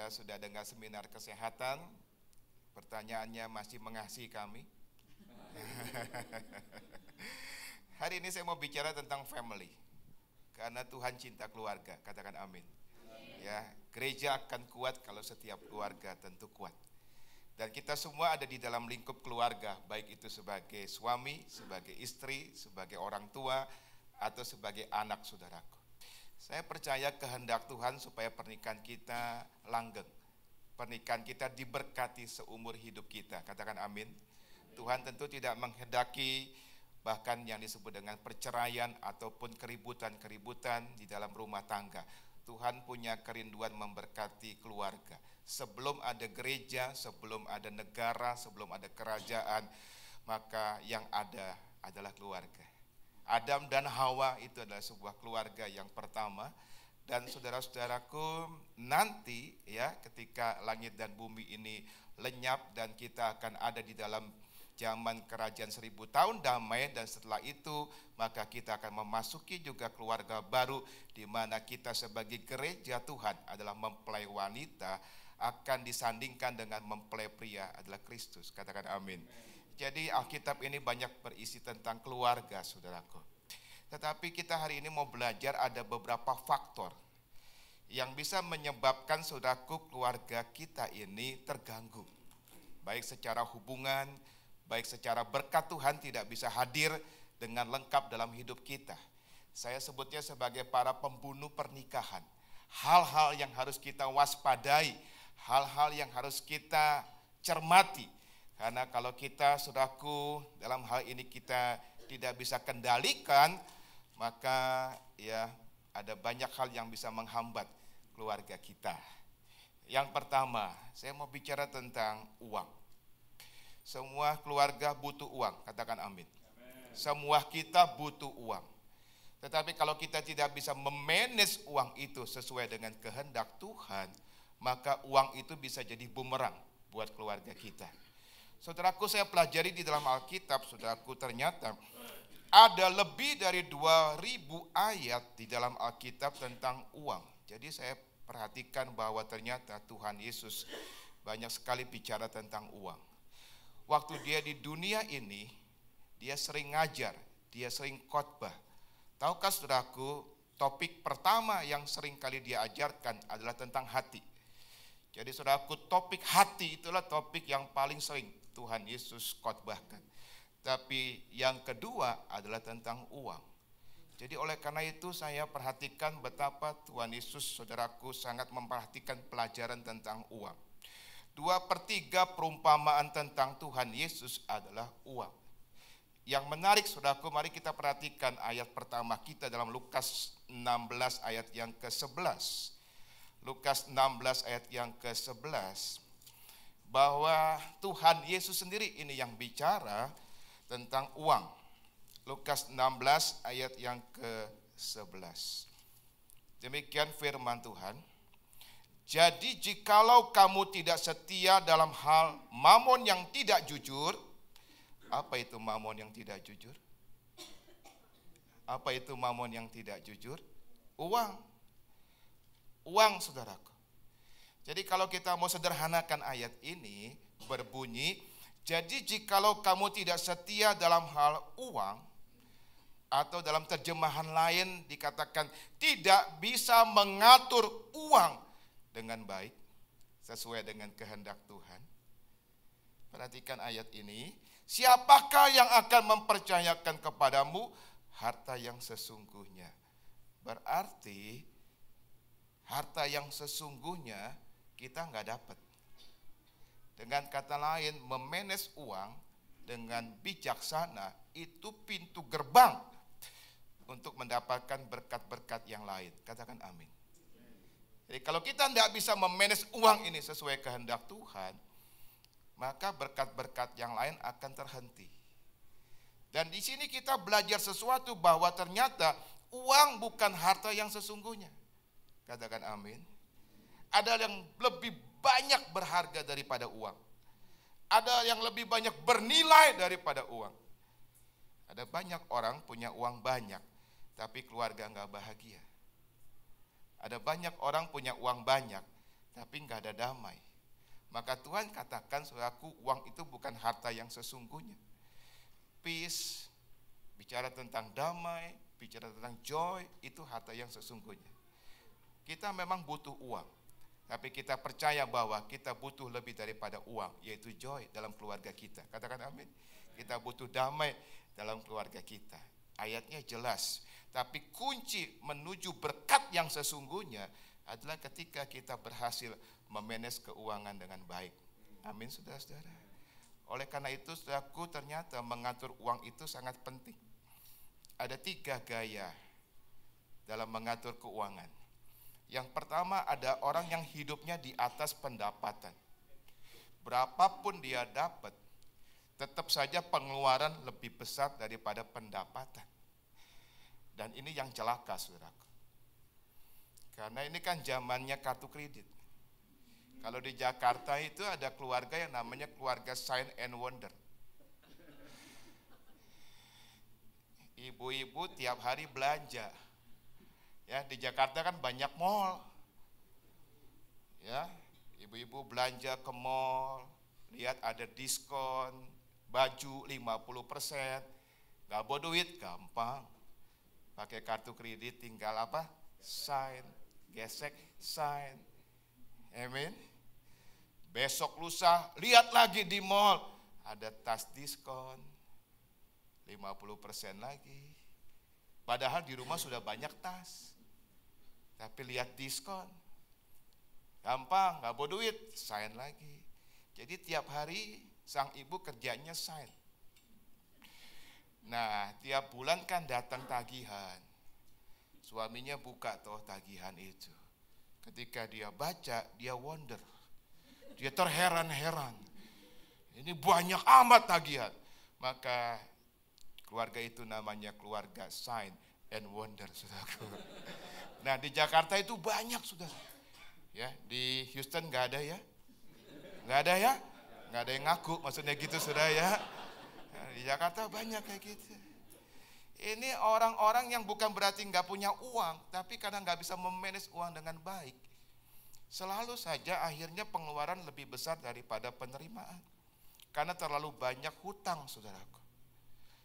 Kita sudah dengar seminar kesehatan. Pertanyaannya masih mengasihi kami? Hari ini saya mau bicara tentang family. Karena Tuhan cinta keluarga, katakan amin. Ya, gereja akan kuat kalau setiap keluarga tentu kuat. Dan kita semua ada di dalam lingkup keluarga, baik itu sebagai suami, sebagai istri, sebagai orang tua, atau sebagai anak, saudaraku. Saya percaya kehendak Tuhan supaya pernikahan kita langgeng. Pernikahan kita diberkati seumur hidup kita, katakan amin. Tuhan tentu tidak menghendaki bahkan yang disebut dengan perceraian ataupun keributan-keributan di dalam rumah tangga. Tuhan punya kerinduan memberkati keluarga. Sebelum ada gereja, sebelum ada negara, sebelum ada kerajaan, maka yang ada adalah keluarga. Adam dan Hawa itu adalah sebuah keluarga yang pertama. Dan saudara-saudaraku, nanti ya ketika langit dan bumi ini lenyap dan kita akan ada di dalam zaman kerajaan 1000 tahun damai, dan setelah itu maka kita akan memasuki juga keluarga baru di mana kita sebagai gereja Tuhan adalah mempelai wanita akan disandingkan dengan mempelai pria adalah Kristus, katakan amin. Jadi Alkitab ini banyak berisi tentang keluarga, saudaraku. Tetapi kita hari ini mau belajar ada beberapa faktor yang bisa menyebabkan saudaraku keluarga kita ini terganggu. Baik secara hubungan, baik secara berkat Tuhan tidak bisa hadir dengan lengkap dalam hidup kita. Saya sebutnya sebagai para pembunuh pernikahan. Hal-hal yang harus kita waspadai, hal-hal yang harus kita cermati. Karena kalau kita, saudaraku, dalam hal ini kita tidak bisa kendalikan, maka ya ada banyak hal yang bisa menghambat keluarga kita. Yang pertama, saya mau bicara tentang uang. Semua keluarga butuh uang, katakan amin. Semua kita butuh uang. Tetapi kalau kita tidak bisa memanage uang itu sesuai dengan kehendak Tuhan, maka uang itu bisa jadi bumerang buat keluarga kita. Saudaraku, saya pelajari di dalam Alkitab, saudaraku, ternyata ada lebih dari 2000 ayat di dalam Alkitab tentang uang. Jadi saya perhatikan bahwa ternyata Tuhan Yesus banyak sekali bicara tentang uang. Waktu dia di dunia ini, dia sering ngajar, dia sering khotbah. Tahukah saudaraku, topik pertama yang sering kali dia ajarkan adalah tentang hati. Jadi saudaraku, topik hati itulah topik yang paling sering Tuhan Yesus khotbahkan. Tapi yang kedua adalah tentang uang. Jadi oleh karena itu saya perhatikan betapa Tuhan Yesus, saudaraku, sangat memperhatikan pelajaran tentang uang. 2/3 perumpamaan tentang Tuhan Yesus adalah uang. Yang menarik, saudaraku, mari kita perhatikan ayat pertama kita dalam Lukas 16 ayat yang ke-11. Lukas 16 ayat yang ke-11. Bahwa Tuhan Yesus sendiri ini yang bicara tentang uang. Lukas 16 ayat yang ke-11. Demikian firman Tuhan. Jadi jikalau kamu tidak setia dalam hal mamon yang tidak jujur. Apa itu mamon yang tidak jujur? Apa itu mamon yang tidak jujur? Uang. Uang, saudaraku. Jadi kalau kita mau sederhanakan ayat ini berbunyi, jadi jikalau kamu tidak setia dalam hal uang, atau dalam terjemahan lain dikatakan tidak bisa mengatur uang dengan baik sesuai dengan kehendak Tuhan. Perhatikan ayat ini, siapakah yang akan mempercayakan kepadamu harta yang sesungguhnya? Berarti harta yang sesungguhnya kita nggak dapat. Dengan kata lain, memanage uang dengan bijaksana itu pintu gerbang untuk mendapatkan berkat-berkat yang lain. Katakan amin. Jadi kalau kita tidak bisa memanage uang ini sesuai kehendak Tuhan, maka berkat-berkat yang lain akan terhenti. Dan di sini kita belajar sesuatu bahwa ternyata uang bukan harta yang sesungguhnya. Katakan amin. Ada yang lebih banyak berharga daripada uang. Ada yang lebih banyak bernilai daripada uang. Ada banyak orang punya uang banyak, tapi keluarga nggak bahagia. Ada banyak orang punya uang banyak, tapi nggak ada damai. Maka Tuhan katakan, saudaraku, uang itu bukan harta yang sesungguhnya. Peace, bicara tentang damai, bicara tentang joy, itu harta yang sesungguhnya. Kita memang butuh uang, tapi kita percaya bahwa kita butuh lebih daripada uang, yaitu joy dalam keluarga kita. Katakan amin. Kita butuh damai dalam keluarga kita. Ayatnya jelas, tapi kunci menuju berkat yang sesungguhnya adalah ketika kita berhasil memanage keuangan dengan baik. Amin, saudara-saudara. Oleh karena itu, saudaraku, ternyata mengatur uang itu sangat penting. Ada 3 gaya dalam mengatur keuangan. Yang pertama, ada orang yang hidupnya di atas pendapatan. Berapapun dia dapat, tetap saja pengeluaran lebih besar daripada pendapatan. Dan ini yang celaka, saudaraku. Karena ini kan zamannya kartu kredit. Kalau di Jakarta itu ada keluarga yang namanya keluarga Sign and Wonder. Ibu-ibu tiap hari belanja. Ya, di Jakarta kan banyak mall. Ya, ibu-ibu belanja ke mall, lihat ada diskon, baju 50%. Gak bawa duit, gampang. Pakai kartu kredit tinggal apa? Sign, gesek, sign. Amin. Besok lusa, lihat lagi di mall, ada tas diskon, 50% lagi. Padahal di rumah sudah banyak tas, tapi lihat diskon, gampang, gak bawa duit, sign lagi. Jadi tiap hari sang ibu kerjanya sign. Nah, tiap bulan kan datang tagihan. Suaminya buka toh tagihan itu. Ketika dia baca, dia wonder. Dia terheran-heran. Ini banyak amat tagihan. Maka keluarga itu namanya keluarga Sign and Wonder, saudaraku. Nah, di Jakarta itu banyak, saudara. Ya, di Houston nggak ada ya? Nggak ada ya? Nggak ada yang ngaku, maksudnya gitu, saudara ya. Nah, di Jakarta banyak kayak gitu. Ini orang-orang yang bukan berarti nggak punya uang, tapi karena nggak bisa memanage uang dengan baik, selalu saja akhirnya pengeluaran lebih besar daripada penerimaan. Karena terlalu banyak hutang, saudaraku.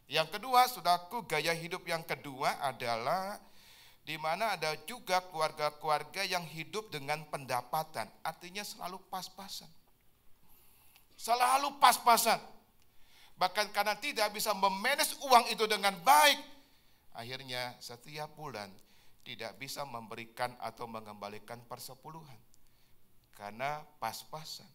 Yang kedua, saudaraku, gaya hidup yang kedua adalah di mana ada juga keluarga-keluarga yang hidup dengan pendapatan. Artinya selalu pas-pasan. Selalu pas-pasan. Bahkan karena tidak bisa memanage uang itu dengan baik, akhirnya setiap bulan tidak bisa memberikan atau mengembalikan persepuluhan. Karena pas-pasan.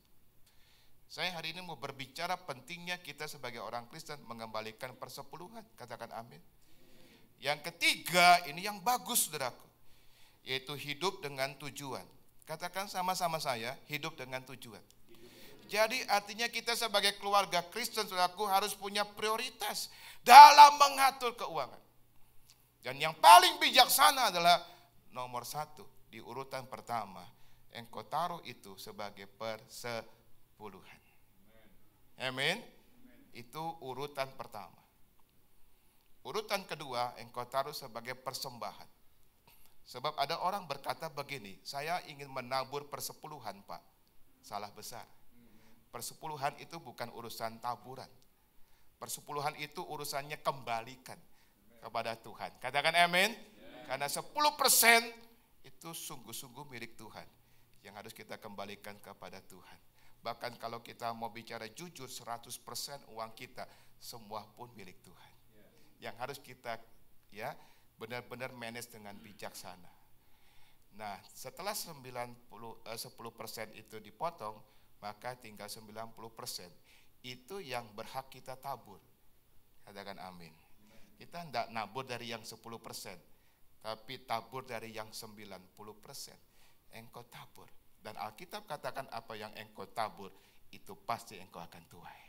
Saya hari ini mau berbicara pentingnya kita sebagai orang Kristen mengembalikan persepuluhan. Katakan amin. Yang ketiga, ini yang bagus, saudaraku, yaitu hidup dengan tujuan. Katakan sama-sama saya, hidup dengan tujuan. Jadi artinya kita sebagai keluarga Kristen, saudaraku, harus punya prioritas dalam mengatur keuangan. Dan yang paling bijaksana adalah nomor 1 di urutan pertama. Engkau taruh itu sebagai persepuluhan. Amin. Itu urutan pertama. Urutan kedua, engkau taruh sebagai persembahan. Sebab ada orang berkata begini, saya ingin menabur persepuluhan, Pak. Salah besar. Persepuluhan itu bukan urusan taburan. Persepuluhan itu urusannya kembalikan kepada Tuhan. Katakan amin. Karena 10% itu sungguh-sungguh milik Tuhan, yang harus kita kembalikan kepada Tuhan. Bahkan kalau kita mau bicara jujur, 100% uang kita semua pun milik Tuhan. Yang harus kita benar-benar manage dengan bijaksana. Nah, setelah 10% itu dipotong, maka tinggal 90% itu yang berhak kita tabur. Katakan amin. Kita tidak nabur dari yang 10%, tapi tabur dari yang 90%. Engkau tabur. Dan Alkitab katakan apa yang engkau tabur, itu pasti engkau akan tuai.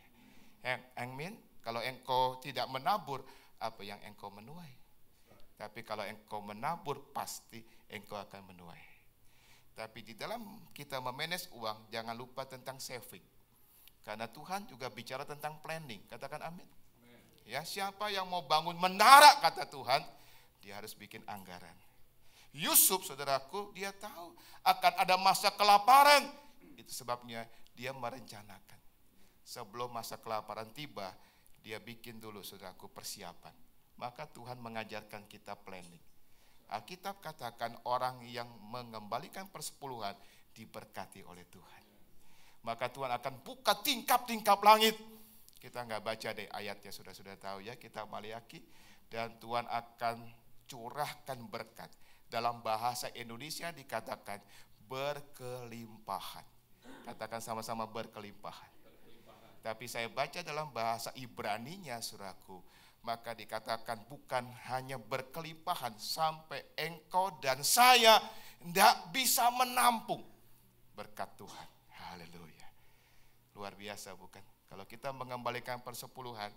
Amin. Kalau engkau tidak menabur, apa yang engkau menuai. Tapi kalau engkau menabur, pasti engkau akan menuai. Tapi di dalam kita memanage uang, jangan lupa tentang saving. Karena Tuhan juga bicara tentang planning. Katakan amin. Ya, siapa yang mau bangun menara, kata Tuhan, dia harus bikin anggaran. Yusuf, saudaraku, dia tahu akan ada masa kelaparan. Itu sebabnya dia merencanakan. Sebelum masa kelaparan tiba, dia bikin dulu, saudaraku, persiapan. Maka Tuhan mengajarkan kita planning. Alkitab katakan orang yang mengembalikan persepuluhan diberkati oleh Tuhan. Maka Tuhan akan buka tingkap-tingkap langit. Kita nggak baca deh ayatnya, sudah tahu ya, kita Maliaki. Dan Tuhan akan curahkan berkat. Dalam bahasa Indonesia dikatakan berkelimpahan. Katakan sama-sama berkelimpahan. Tapi saya baca dalam bahasa Ibraninya, saudaraku, maka dikatakan bukan hanya berkelimpahan, sampai engkau dan saya tidak bisa menampung berkat Tuhan. Haleluya. Luar biasa bukan? Kalau kita mengembalikan persepuluhan,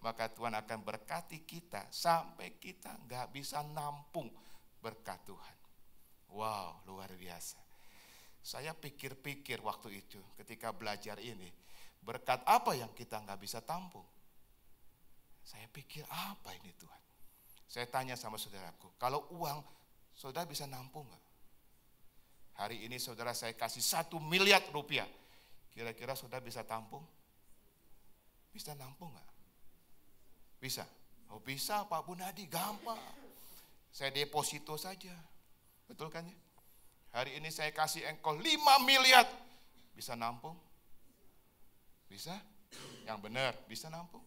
maka Tuhan akan berkati kita sampai kita nggak bisa nampung berkat Tuhan. Wow, luar biasa. Saya pikir-pikir waktu itu ketika belajar ini, berkat apa yang kita nggak bisa tampung? Saya pikir apa ini Tuhan? Saya tanya sama saudaraku, kalau uang saudara bisa nampung nggak? Hari ini saudara saya kasih 1 miliar rupiah, kira-kira saudara bisa tampung? Bisa nampung nggak? Bisa? Oh bisa Pak Bunadi, gampang. Saya deposito saja, betul kan ya? Hari ini saya kasih engkau 5 miliar, bisa nampung? Bisa? Yang benar, bisa nampung?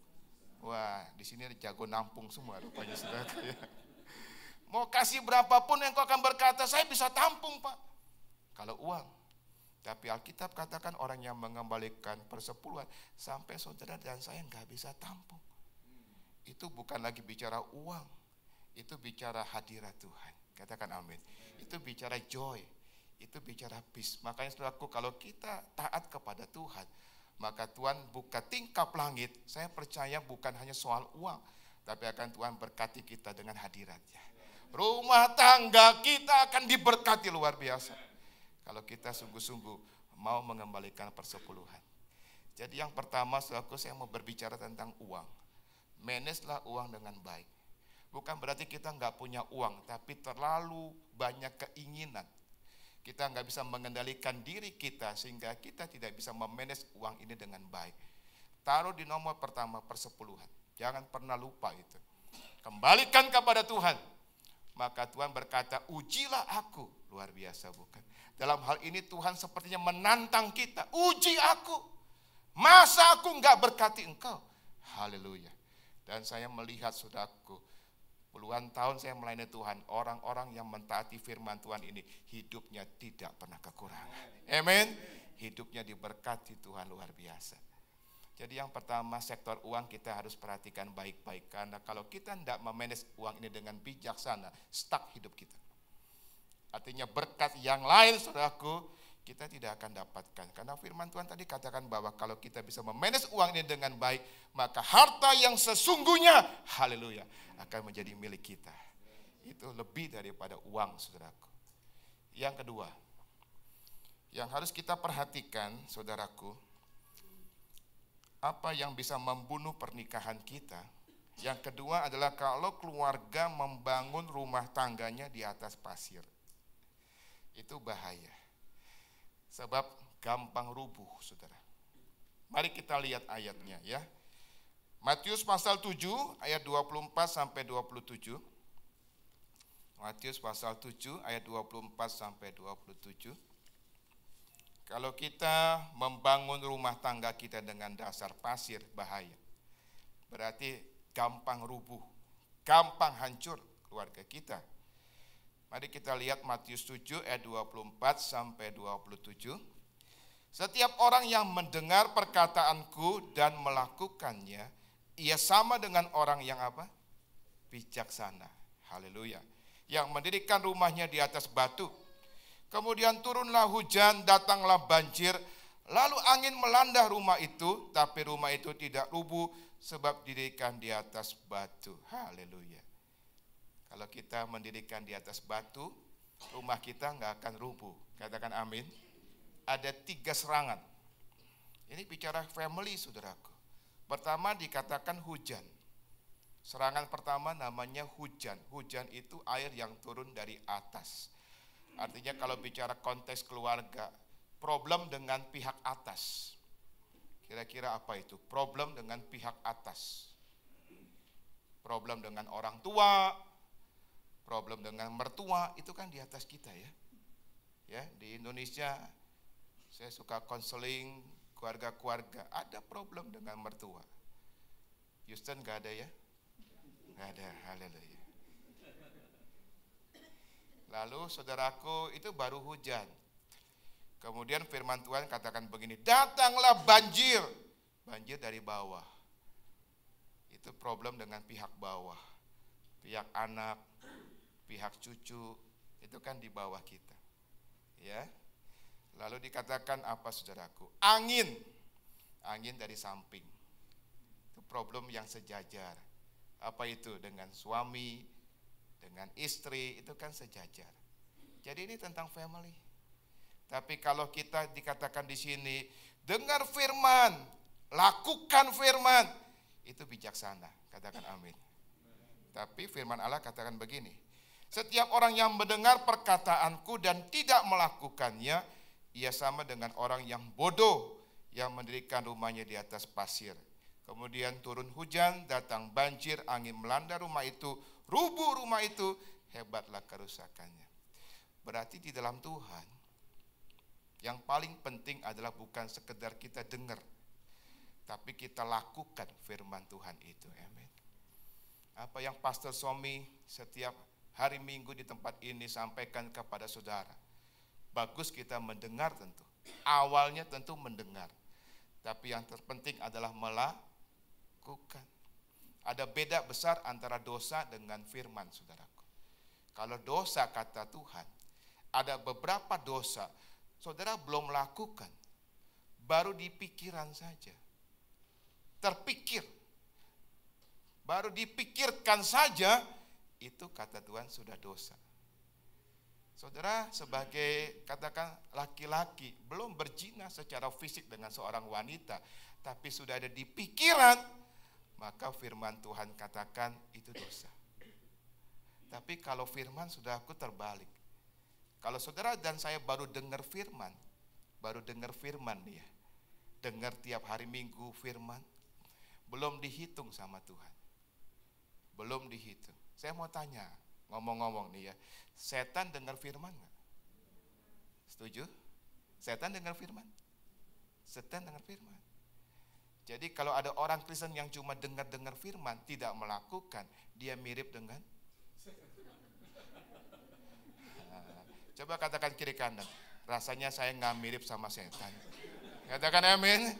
Wah, di sini ada jago nampung semua rupanya saudara. Mau kasih berapapun engkau akan berkata, saya bisa tampung Pak. Kalau uang. Tapi Alkitab katakan orang yang mengembalikan persepuluhan, sampai saudara dan saya nggak bisa tampung. Itu bukan lagi bicara uang, itu bicara hadirat Tuhan. Katakan amin. Itu bicara joy, itu bicara peace. Makanya saudaraku, kalau kita taat kepada Tuhan, maka Tuhan buka tingkap langit. Saya percaya bukan hanya soal uang, tapi akan Tuhan berkati kita dengan hadiratnya. Rumah tangga kita akan diberkati luar biasa. Kalau kita sungguh-sungguh mau mengembalikan persepuluhan. Jadi yang pertama, saudaraku, saya mau berbicara tentang uang. Managelah uang dengan baik. Bukan berarti kita nggak punya uang, tapi terlalu banyak keinginan. Kita nggak bisa mengendalikan diri kita sehingga kita tidak bisa memanage uang ini dengan baik. Taruh di nomor pertama persepuluhan. Jangan pernah lupa itu. Kembalikan kepada Tuhan. Maka Tuhan berkata, ujilah aku. Luar biasa bukan? Dalam hal ini Tuhan sepertinya menantang kita. Uji aku. Masa aku nggak berkati engkau? Haleluya. Dan saya melihat saudaraku, puluhan tahun saya melayani Tuhan, orang-orang yang mentaati firman Tuhan ini hidupnya tidak pernah kekurangan. Amin. Hidupnya diberkati Tuhan luar biasa. Jadi yang pertama, sektor uang kita harus perhatikan baik-baik. Karena kalau kita tidak memanage uang ini dengan bijaksana, stuck hidup kita. Artinya berkat yang lain, saudaraku, kita tidak akan dapatkan. Karena firman Tuhan tadi katakan bahwa kalau kita bisa memanage uang ini dengan baik, maka harta yang sesungguhnya, haleluya, akan menjadi milik kita. Itu lebih daripada uang, saudaraku. Yang kedua, yang harus kita perhatikan, saudaraku, apa yang bisa membunuh pernikahan kita. Yang kedua adalah kalau keluarga membangun rumah tangganya di atas pasir. Itu bahaya. Sebab gampang rubuh, saudara. Mari kita lihat ayatnya ya. Matius pasal 7 ayat 24 sampai 27. Matius pasal 7 ayat 24 sampai 27. Kalau kita membangun rumah tangga kita dengan dasar pasir, bahaya. Berarti gampang rubuh, gampang hancur keluarga kita. Mari kita lihat Matius 7 ayat 24 sampai 27. Setiap orang yang mendengar perkataanku dan melakukannya, ia sama dengan orang yang apa? Bijaksana. Haleluya. Yang mendirikan rumahnya di atas batu. Kemudian turunlah hujan, datanglah banjir, lalu angin melanda rumah itu, tapi rumah itu tidak rubuh sebab didirikan di atas batu. Haleluya. Kalau kita mendirikan di atas batu, rumah kita nggak akan rubuh. Katakan amin. Ada 3 serangan. Ini bicara family, saudaraku. Pertama dikatakan hujan. Serangan pertama namanya hujan. Hujan itu air yang turun dari atas. Artinya kalau bicara konteks keluarga, problem dengan pihak atas. Kira-kira apa itu? Problem dengan pihak atas. Problem dengan orang tua, problem dengan mertua, itu kan di atas kita ya. Ya, di Indonesia saya suka konseling keluarga-keluarga, ada problem dengan mertua. Houston gak ada ya? Gak ada, haleluya. Lalu saudaraku, itu baru hujan. Kemudian firman Tuhan katakan begini, datanglah banjir. Banjir dari bawah. Itu problem dengan pihak bawah. Pihak anak, pihak cucu, itu kan di bawah kita. Ya. Lalu dikatakan apa saudaraku? Angin. Angin dari samping. Itu problem yang sejajar. Apa itu? Dengan suami, dengan istri, itu kan sejajar. Jadi ini tentang family. Tapi kalau kita dikatakan di sini, dengar firman, lakukan firman, itu bijaksana. Katakan amin. Tapi firman Allah katakan begini, setiap orang yang mendengar perkataanku dan tidak melakukannya, ia sama dengan orang yang bodoh yang mendirikan rumahnya di atas pasir. Kemudian turun hujan, datang banjir, angin melanda rumah itu, rubuh rumah itu, hebatlah kerusakannya. Berarti di dalam Tuhan, yang paling penting adalah bukan sekedar kita dengar, tapi kita lakukan firman Tuhan itu. Amin. Apa yang Pastor Somi setiap hari Minggu di tempat ini sampaikan kepada saudara. Bagus kita mendengar tentu. Awalnya tentu mendengar. Tapi yang terpenting adalah melakukan. Ada beda besar antara dosa dengan firman, saudaraku. Kalau dosa kata Tuhan, ada beberapa dosa, saudara belum melakukan, baru di pikiran saja. Terpikir, baru dipikirkan saja, itu kata Tuhan sudah dosa. Saudara sebagai katakan laki-laki, belum berzina secara fisik dengan seorang wanita, tapi sudah ada di pikiran, maka firman Tuhan katakan itu dosa. Tapi kalau firman sudah aku terbalik. Kalau saudara dan saya baru dengar firman nih ya, dengar tiap hari Minggu firman, belum dihitung sama Tuhan. Belum dihitung. Saya mau tanya, ngomong-ngomong nih ya, setan dengar firman nggak? Setuju? Setan dengar firman? Setan dengar firman. Jadi kalau ada orang Kristen yang cuma dengar-dengar firman, tidak melakukan, dia mirip dengan coba katakan kiri kanan, rasanya saya nggak mirip sama setan. Katakan amin.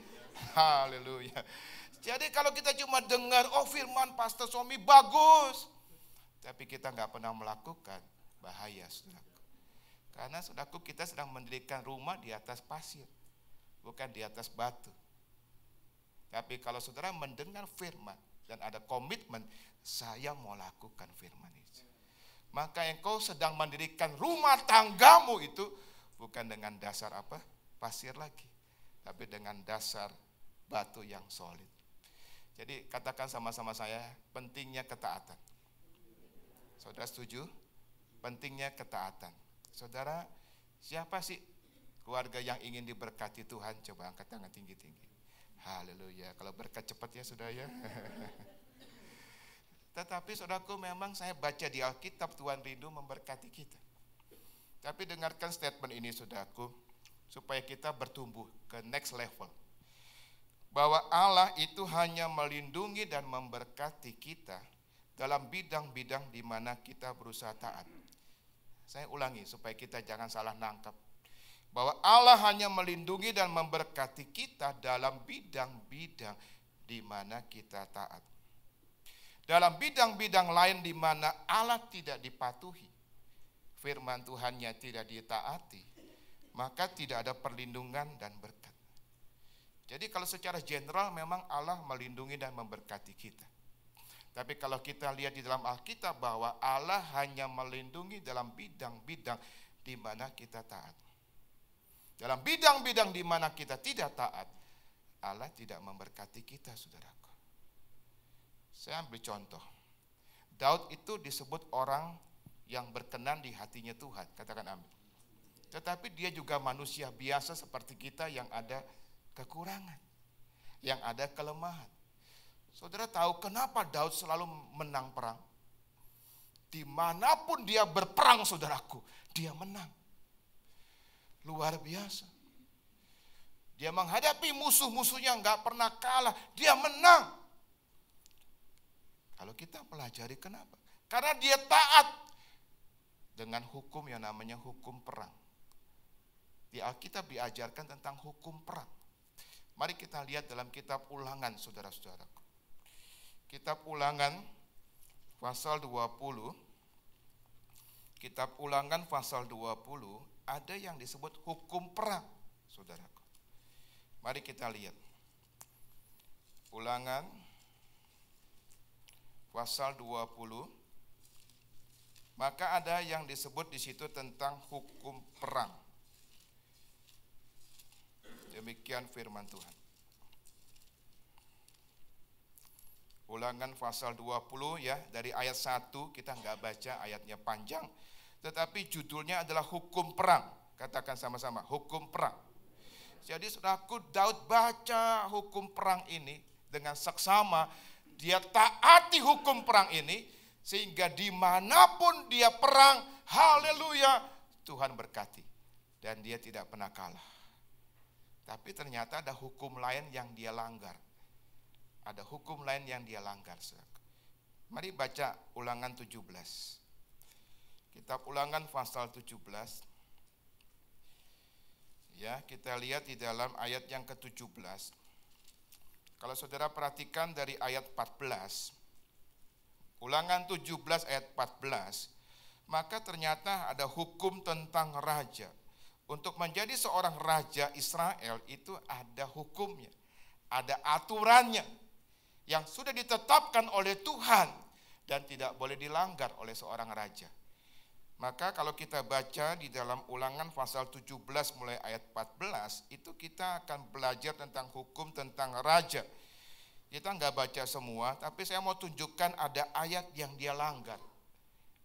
Haleluya. Jadi kalau kita cuma dengar, oh firman Pastor Somi bagus, tapi kita nggak pernah melakukan, bahaya saudaraku. Karena saudaraku kita sedang mendirikan rumah di atas pasir, bukan di atas batu. Tapi kalau saudara mendengar firman dan ada komitmen, saya mau lakukan firman itu. Maka engkau sedang mendirikan rumah tanggamu itu bukan dengan dasar apa? Pasir lagi. Tapi dengan dasar batu yang solid. Jadi katakan sama-sama saya, pentingnya ketaatan. Saudara setuju? Pentingnya ketaatan. Saudara, siapa sih keluarga yang ingin diberkati Tuhan? Coba angkat tangan tinggi-tinggi. Haleluya, kalau berkat cepat ya saudara ya. Tetapi saudaraku memang saya baca di Alkitab Tuhan rindu memberkati kita. Tapi dengarkan statement ini saudaraku, supaya kita bertumbuh ke next level. Bahwa Allah itu hanya melindungi dan memberkati kita dalam bidang-bidang di mana kita berusaha taat. Saya ulangi supaya kita jangan salah nangkap. Bahwa Allah hanya melindungi dan memberkati kita dalam bidang-bidang di mana kita taat. Dalam bidang-bidang lain di mana Allah tidak dipatuhi, firman Tuhannya tidak ditaati, maka tidak ada perlindungan dan berkat. Jadi kalau secara general memang Allah melindungi dan memberkati kita. Tapi kalau kita lihat di dalam Alkitab bahwa Allah hanya melindungi dalam bidang-bidang di mana kita taat. Dalam bidang-bidang di mana kita tidak taat, Allah tidak memberkati kita, saudaraku. Saya ambil contoh. Daud itu disebut orang yang berkenan di hatinya Tuhan, katakan amin. Tetapi dia juga manusia biasa seperti kita yang ada kekurangan, yang ada kelemahan. Saudara tahu kenapa Daud selalu menang perang? Dimanapun dia berperang, saudaraku, dia menang. Luar biasa. Dia menghadapi musuh-musuhnya nggak pernah kalah, dia menang. Kalau kita pelajari kenapa? Karena dia taat dengan hukum yang namanya hukum perang. Di Alkitab diajarkan tentang hukum perang. Mari kita lihat dalam kitab Ulangan, saudara-saudaraku. Kitab Ulangan pasal 20. Kitab Ulangan pasal 20 ada yang disebut hukum perang, saudaraku. Mari kita lihat. Ulangan pasal 20. Maka ada yang disebut di situ tentang hukum perang. Demikian firman Tuhan. Ulangan pasal 20 ya, dari ayat 1 kita nggak baca ayatnya panjang, tetapi judulnya adalah hukum perang. Katakan sama-sama, hukum perang. Jadi saudaraku, Daud baca hukum perang ini dengan seksama, dia taati hukum perang ini, sehingga dimanapun dia perang, haleluya, Tuhan berkati. Dan dia tidak pernah kalah. Tapi ternyata ada hukum lain yang dia langgar. Ada hukum lain yang dia langgar. Mari baca Ulangan 17. Kitab Ulangan pasal 17. Ya, kita lihat di dalam ayat yang ke-17. Kalau saudara perhatikan dari ayat 14, Ulangan 17 ayat 14, maka ternyata ada hukum tentang raja. Untuk menjadi seorang raja Israel itu ada hukumnya, ada aturannya yang sudah ditetapkan oleh Tuhan dan tidak boleh dilanggar oleh seorang raja. Maka kalau kita baca di dalam Ulangan pasal 17 mulai ayat 14, itu kita akan belajar tentang hukum tentang raja. Kita nggak baca semua, tapi saya mau tunjukkan ada ayat yang dia langgar.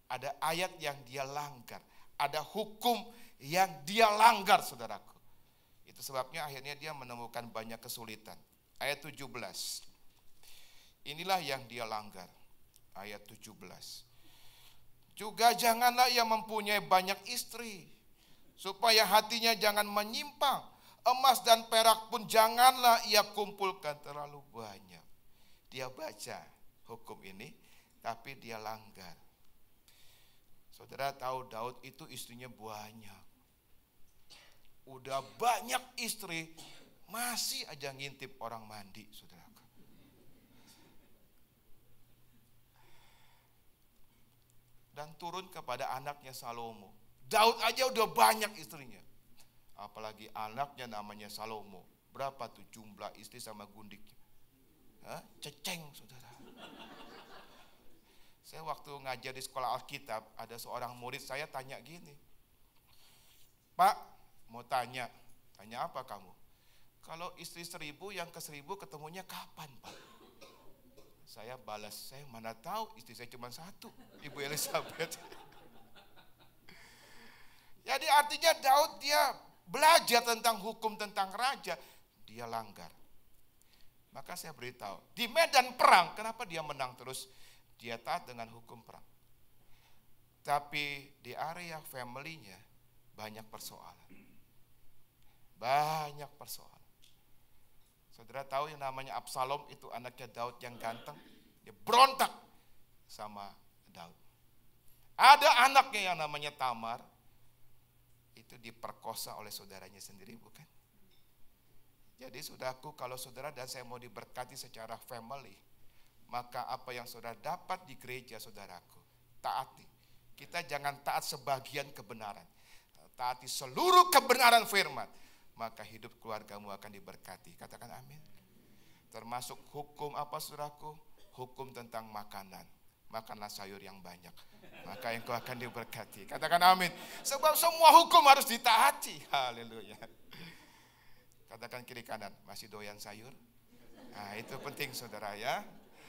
Ada ayat yang dia langgar. Ada hukum yang dia langgar, saudaraku. Itu sebabnya akhirnya dia menemukan banyak kesulitan. Ayat 17. Inilah yang dia langgar. Ayat 17. Juga janganlah ia mempunyai banyak istri, supaya hatinya jangan menyimpang. Emas dan perak pun janganlah ia kumpulkan terlalu banyak. Dia baca hukum ini, tapi dia langgar. Saudara tahu Daud itu istrinya banyak. Udah banyak istri, masih aja ngintip orang mandi, saudara. Dan turun kepada anaknya Salomo. Daud aja udah banyak istrinya. Apalagi anaknya namanya Salomo. Berapa tuh jumlah istri sama gundiknya? Ceceng, saudara. Saya waktu ngajar di sekolah Alkitab, ada seorang murid saya tanya gini. Pak, mau tanya apa kamu? Kalau istri 1000, yang ke-1000 ketemunya kapan, Pak? Saya balas, saya mana tahu, istri saya cuma 1, Ibu Elizabeth. Jadi artinya Daud dia belajar tentang hukum tentang raja, dia langgar. Maka saya beritahu, di medan perang, kenapa dia menang terus? Dia taat dengan hukum perang. Tapi di area family-nya banyak persoalan. Banyak persoalan. Saudara tahu yang namanya Absalom itu anaknya Daud yang ganteng. Dia berontak sama Daud. Ada anaknya yang namanya Tamar. Itu diperkosa oleh saudaranya sendiri, bukan? Jadi saudaraku, kalau saudara dan saya mau diberkati secara family, maka apa yang saudara dapat di gereja saudaraku, taati. Kita jangan taat sebagian kebenaran. Taati seluruh kebenaran firman. Maka hidup keluargamu akan diberkati. Katakan amin. Termasuk hukum apa saudaraku? Hukum tentang makanan. Makanlah sayur yang banyak, maka engkau akan diberkati. Katakan amin. Sebab semua hukum harus ditaati. Haleluya. Katakan kiri kanan, masih doyan sayur? Nah, itu penting saudara ya.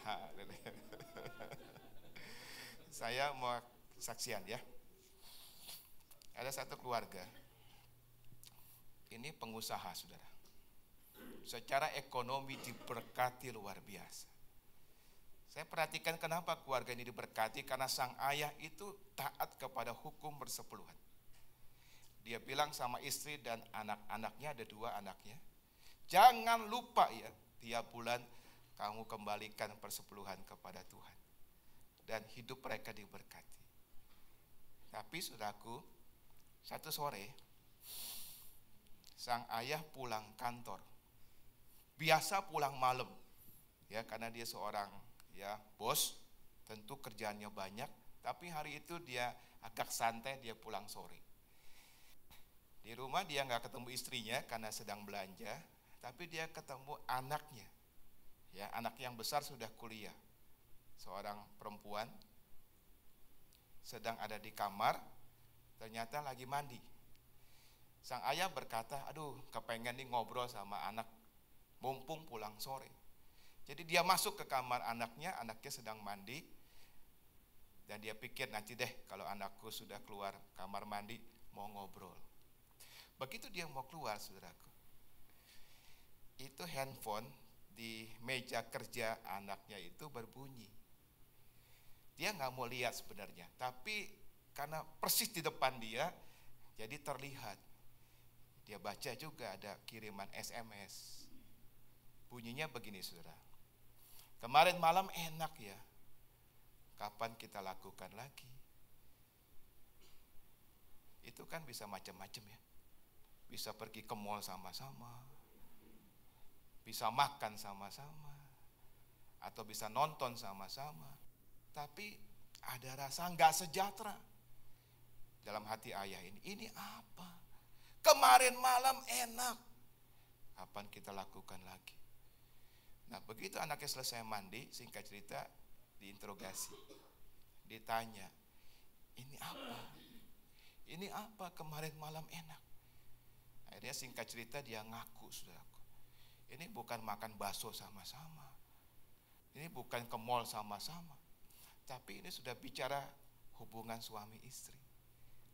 Haleluya. Saya mau saksian ya. Ada satu keluarga, ini pengusaha saudara. Secara ekonomi diberkati luar biasa. Saya perhatikan kenapa keluarga ini diberkati, karena sang ayah itu taat kepada hukum persepuluhan. Dia bilang sama istri dan anak-anaknya, ada 2 anaknya, jangan lupa ya, tiap bulan kamu kembalikan persepuluhan kepada Tuhan. Dan hidup mereka diberkati. Tapi saudaraku, satu sore, sang ayah pulang kantor. Biasa pulang malam, ya karena dia seorang ya bos, tentu kerjaannya banyak. Tapi hari itu dia agak santai, dia pulang sore. Di rumah dia nggak ketemu istrinya karena sedang belanja, tapi dia ketemu anaknya. Ya, anak yang besar sudah kuliah. Seorang perempuan sedang ada di kamar, ternyata lagi mandi. Sang ayah berkata, aduh kepengen nih ngobrol sama anak, mumpung pulang sore. Jadi dia masuk ke kamar anaknya sedang mandi, dan dia pikir nanti deh kalau anakku sudah keluar kamar mandi mau ngobrol. Begitu dia mau keluar saudaraku, itu handphone di meja kerja anaknya itu berbunyi. Dia nggak mau lihat sebenarnya, tapi karena persis di depan dia, jadi terlihat. Dia baca juga ada kiriman SMS. Bunyinya begini saudara, kemarin malam enak ya, kapan kita lakukan lagi? Itu kan bisa macam-macam ya. Bisa pergi ke mall sama-sama, bisa makan sama-sama, atau bisa nonton sama-sama. Tapi ada rasa nggak sejahtera dalam hati ayah ini. Ini apa? Kemarin malam enak, kapan kita lakukan lagi? Nah begitu anaknya selesai mandi, singkat cerita diinterogasi, ditanya, ini apa? Ini apa kemarin malam enak? Akhirnya singkat cerita dia ngaku, saudaraku, ini bukan makan bakso sama-sama, ini bukan ke mall sama-sama, tapi ini sudah bicara hubungan suami istri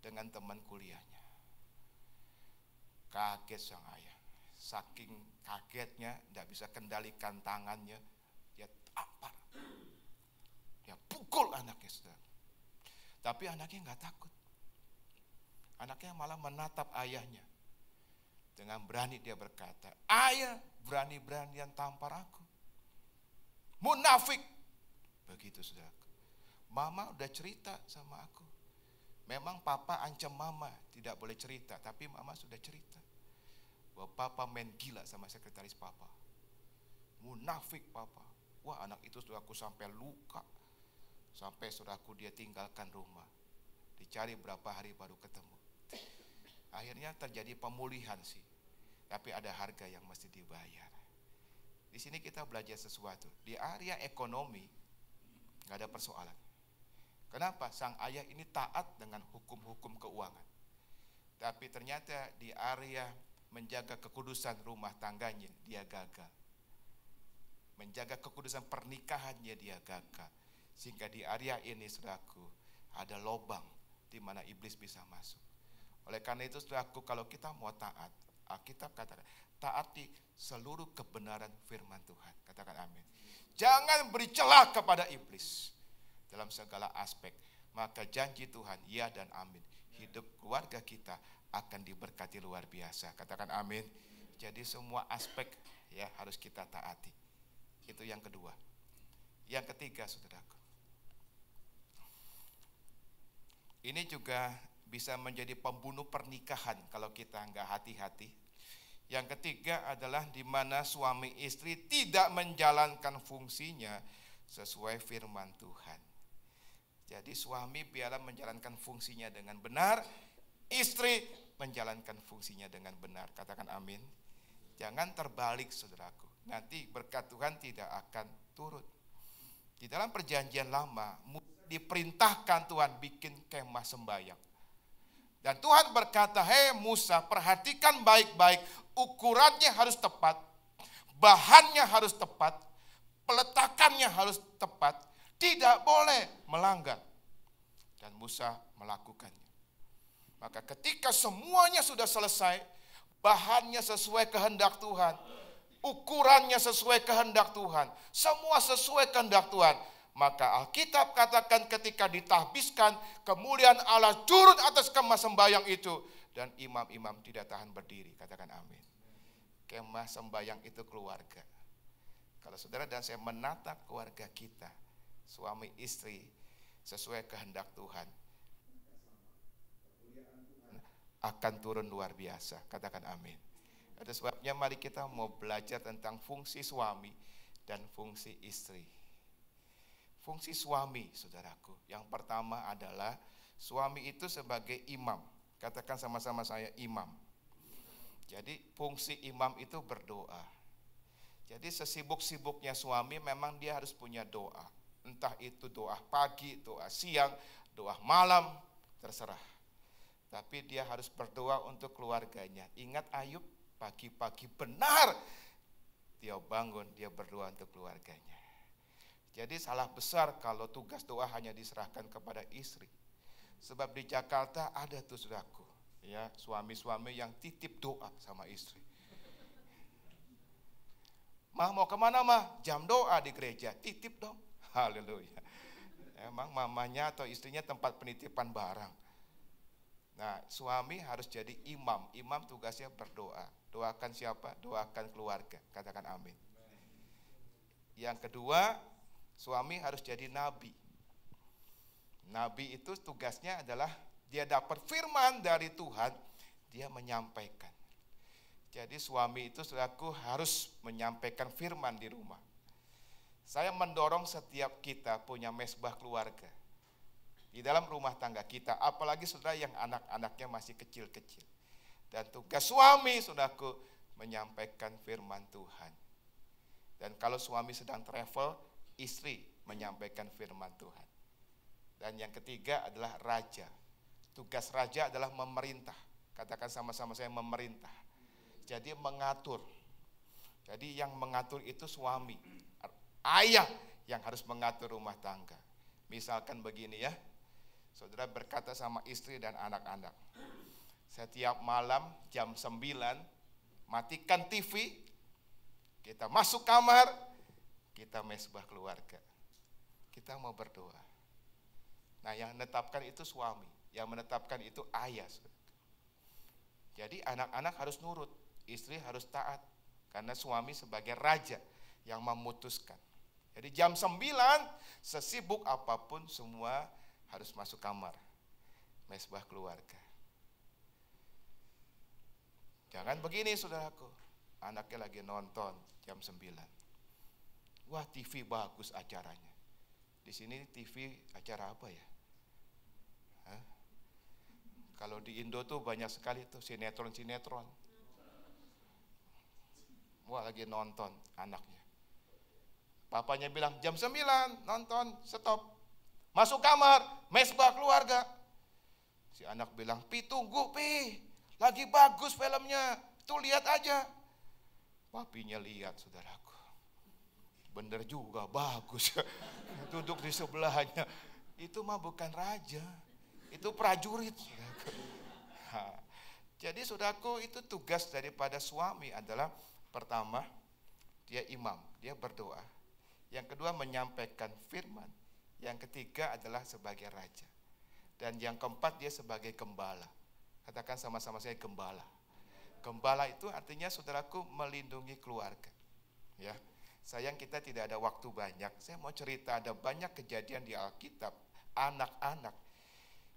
dengan teman kuliahnya. Kaget sang ayah, saking kagetnya tidak bisa kendalikan tangannya, dia tampar, dia pukul anaknya saudara. Tapi anaknya nggak takut, anaknya malah menatap ayahnya. Dengan berani dia berkata, ayah berani-beranian tampar aku, munafik. Begitu saudaraku. Mama udah cerita sama aku. Memang papa ancam mama tidak boleh cerita, tapi mama sudah cerita bahwa papa main gila sama sekretaris papa. Munafik papa. Wah anak itu saudaraku sampai luka. Sampai saudaraku dia tinggalkan rumah. Dicari berapa hari baru ketemu. Akhirnya terjadi pemulihan sih. Tapi ada harga yang mesti dibayar. Di sini kita belajar sesuatu. Di area ekonomi nggak ada persoalan. Kenapa? Sang ayah ini taat dengan hukum-hukum keuangan. Tapi ternyata di area menjaga kekudusan rumah tangganya dia gagal. Menjaga kekudusan pernikahannya dia gagal. Sehingga di area ini saudaraku ada lubang di mana iblis bisa masuk. Oleh karena itu saudaraku, kalau kita mau taat, Alkitab katakan, taati seluruh kebenaran firman Tuhan. Katakan amin. Jangan beri celah kepada iblis dalam segala aspek. Maka janji Tuhan, ya dan amin. Hidup keluarga kita akan diberkati luar biasa. Katakan amin. Jadi semua aspek ya harus kita taati. Itu yang kedua. Yang ketiga saudaraku, ini juga bisa menjadi pembunuh pernikahan kalau kita nggak hati-hati. Yang ketiga adalah di mana suami istri tidak menjalankan fungsinya sesuai firman Tuhan. Jadi suami biarlah menjalankan fungsinya dengan benar, istri menjalankan fungsinya dengan benar. Katakan amin. Jangan terbalik saudaraku. Nanti berkat Tuhan tidak akan turun. Di dalam perjanjian lama diperintahkan Tuhan bikin kemah sembahyang. Dan Tuhan berkata, hei Musa, perhatikan baik-baik, ukurannya harus tepat, bahannya harus tepat, peletakannya harus tepat, tidak boleh melanggar. Dan Musa melakukannya. Maka ketika semuanya sudah selesai, bahannya sesuai kehendak Tuhan, ukurannya sesuai kehendak Tuhan, semua sesuai kehendak Tuhan, maka Alkitab katakan ketika ditahbiskan, kemuliaan Allah turun atas kemah sembahyang itu, dan imam-imam tidak tahan berdiri. Katakan amin. Kemah sembahyang itu keluarga. Kalau saudara dan saya menata keluarga kita, suami istri, sesuai kehendak Tuhan, akan turun luar biasa. Katakan amin. Ada sebabnya mari kita mau belajar tentang fungsi suami dan fungsi istri. Fungsi suami, saudaraku, yang pertama adalah suami itu sebagai imam. Katakan sama-sama saya, imam. Jadi fungsi imam itu berdoa. Jadi sesibuk-sibuknya suami memang dia harus punya doa. Entah itu doa pagi, doa siang, doa malam, terserah. Tapi dia harus berdoa untuk keluarganya. Ingat Ayub, pagi-pagi benar dia bangun, dia berdoa untuk keluarganya. Jadi salah besar kalau tugas doa hanya diserahkan kepada istri. Sebab di Jakarta ada tuh saudaraku, ya, suami-suami yang titip doa sama istri. Mah mau kemana mah? Jam doa di gereja, titip dong. Haleluya. Emang mamanya atau istrinya tempat penitipan barang. Nah, suami harus jadi imam. Imam tugasnya berdoa. Doakan siapa? Doakan keluarga. Katakan amin. Yang kedua, suami harus jadi nabi. Nabi itu tugasnya adalah dia dapat firman dari Tuhan, dia menyampaikan. Jadi suami itu saudaraku harus menyampaikan firman di rumah. Saya mendorong setiap kita punya mesbah keluarga di dalam rumah tangga kita, apalagi saudara yang anak-anaknya masih kecil-kecil. Dan tugas suami saudaraku menyampaikan firman Tuhan. Dan kalau suami sedang travel, istri menyampaikan firman Tuhan. Dan yang ketiga adalah raja. Tugas raja adalah memerintah. Katakan sama-sama saya, memerintah. Jadi mengatur. Jadi yang mengatur itu suami. Ayah yang harus mengatur rumah tangga. Misalkan begini ya. Saudara berkata sama istri dan anak-anak. Setiap malam jam 9 matikan TV. Kita masuk kamar. Kita mesbah keluarga. Kita mau berdoa. Nah, yang menetapkan itu suami, yang menetapkan itu ayah. Jadi anak-anak harus nurut, istri harus taat, karena suami sebagai raja yang memutuskan. Jadi jam 9, sesibuk apapun semua harus masuk kamar, mesbah keluarga. Jangan begini saudaraku, anaknya lagi nonton jam 9. Wah, TV bagus acaranya. Di sini TV acara apa ya? Hah? Kalau di Indo tuh banyak sekali tuh sinetron-sinetron. Wah, lagi nonton anaknya. Papanya bilang jam 9 nonton, stop. Masuk kamar, mesbah keluarga. Si anak bilang, "Pi tunggu Pi, lagi bagus filmnya, tuh lihat aja." Papinya lihat saudaraku. Bener juga, bagus. Duduk di sebelahnya. Itu mah bukan raja, itu prajurit. Jadi saudaraku, itu tugas daripada suami adalah pertama, dia imam, dia berdoa. Yang kedua menyampaikan firman. Yang ketiga adalah sebagai raja. Dan yang keempat dia sebagai gembala. Katakan sama-sama saya, gembala. Gembala itu artinya saudaraku melindungi keluarga. Ya. Sayang kita tidak ada waktu banyak. Saya mau cerita ada banyak kejadian di Alkitab. Anak-anak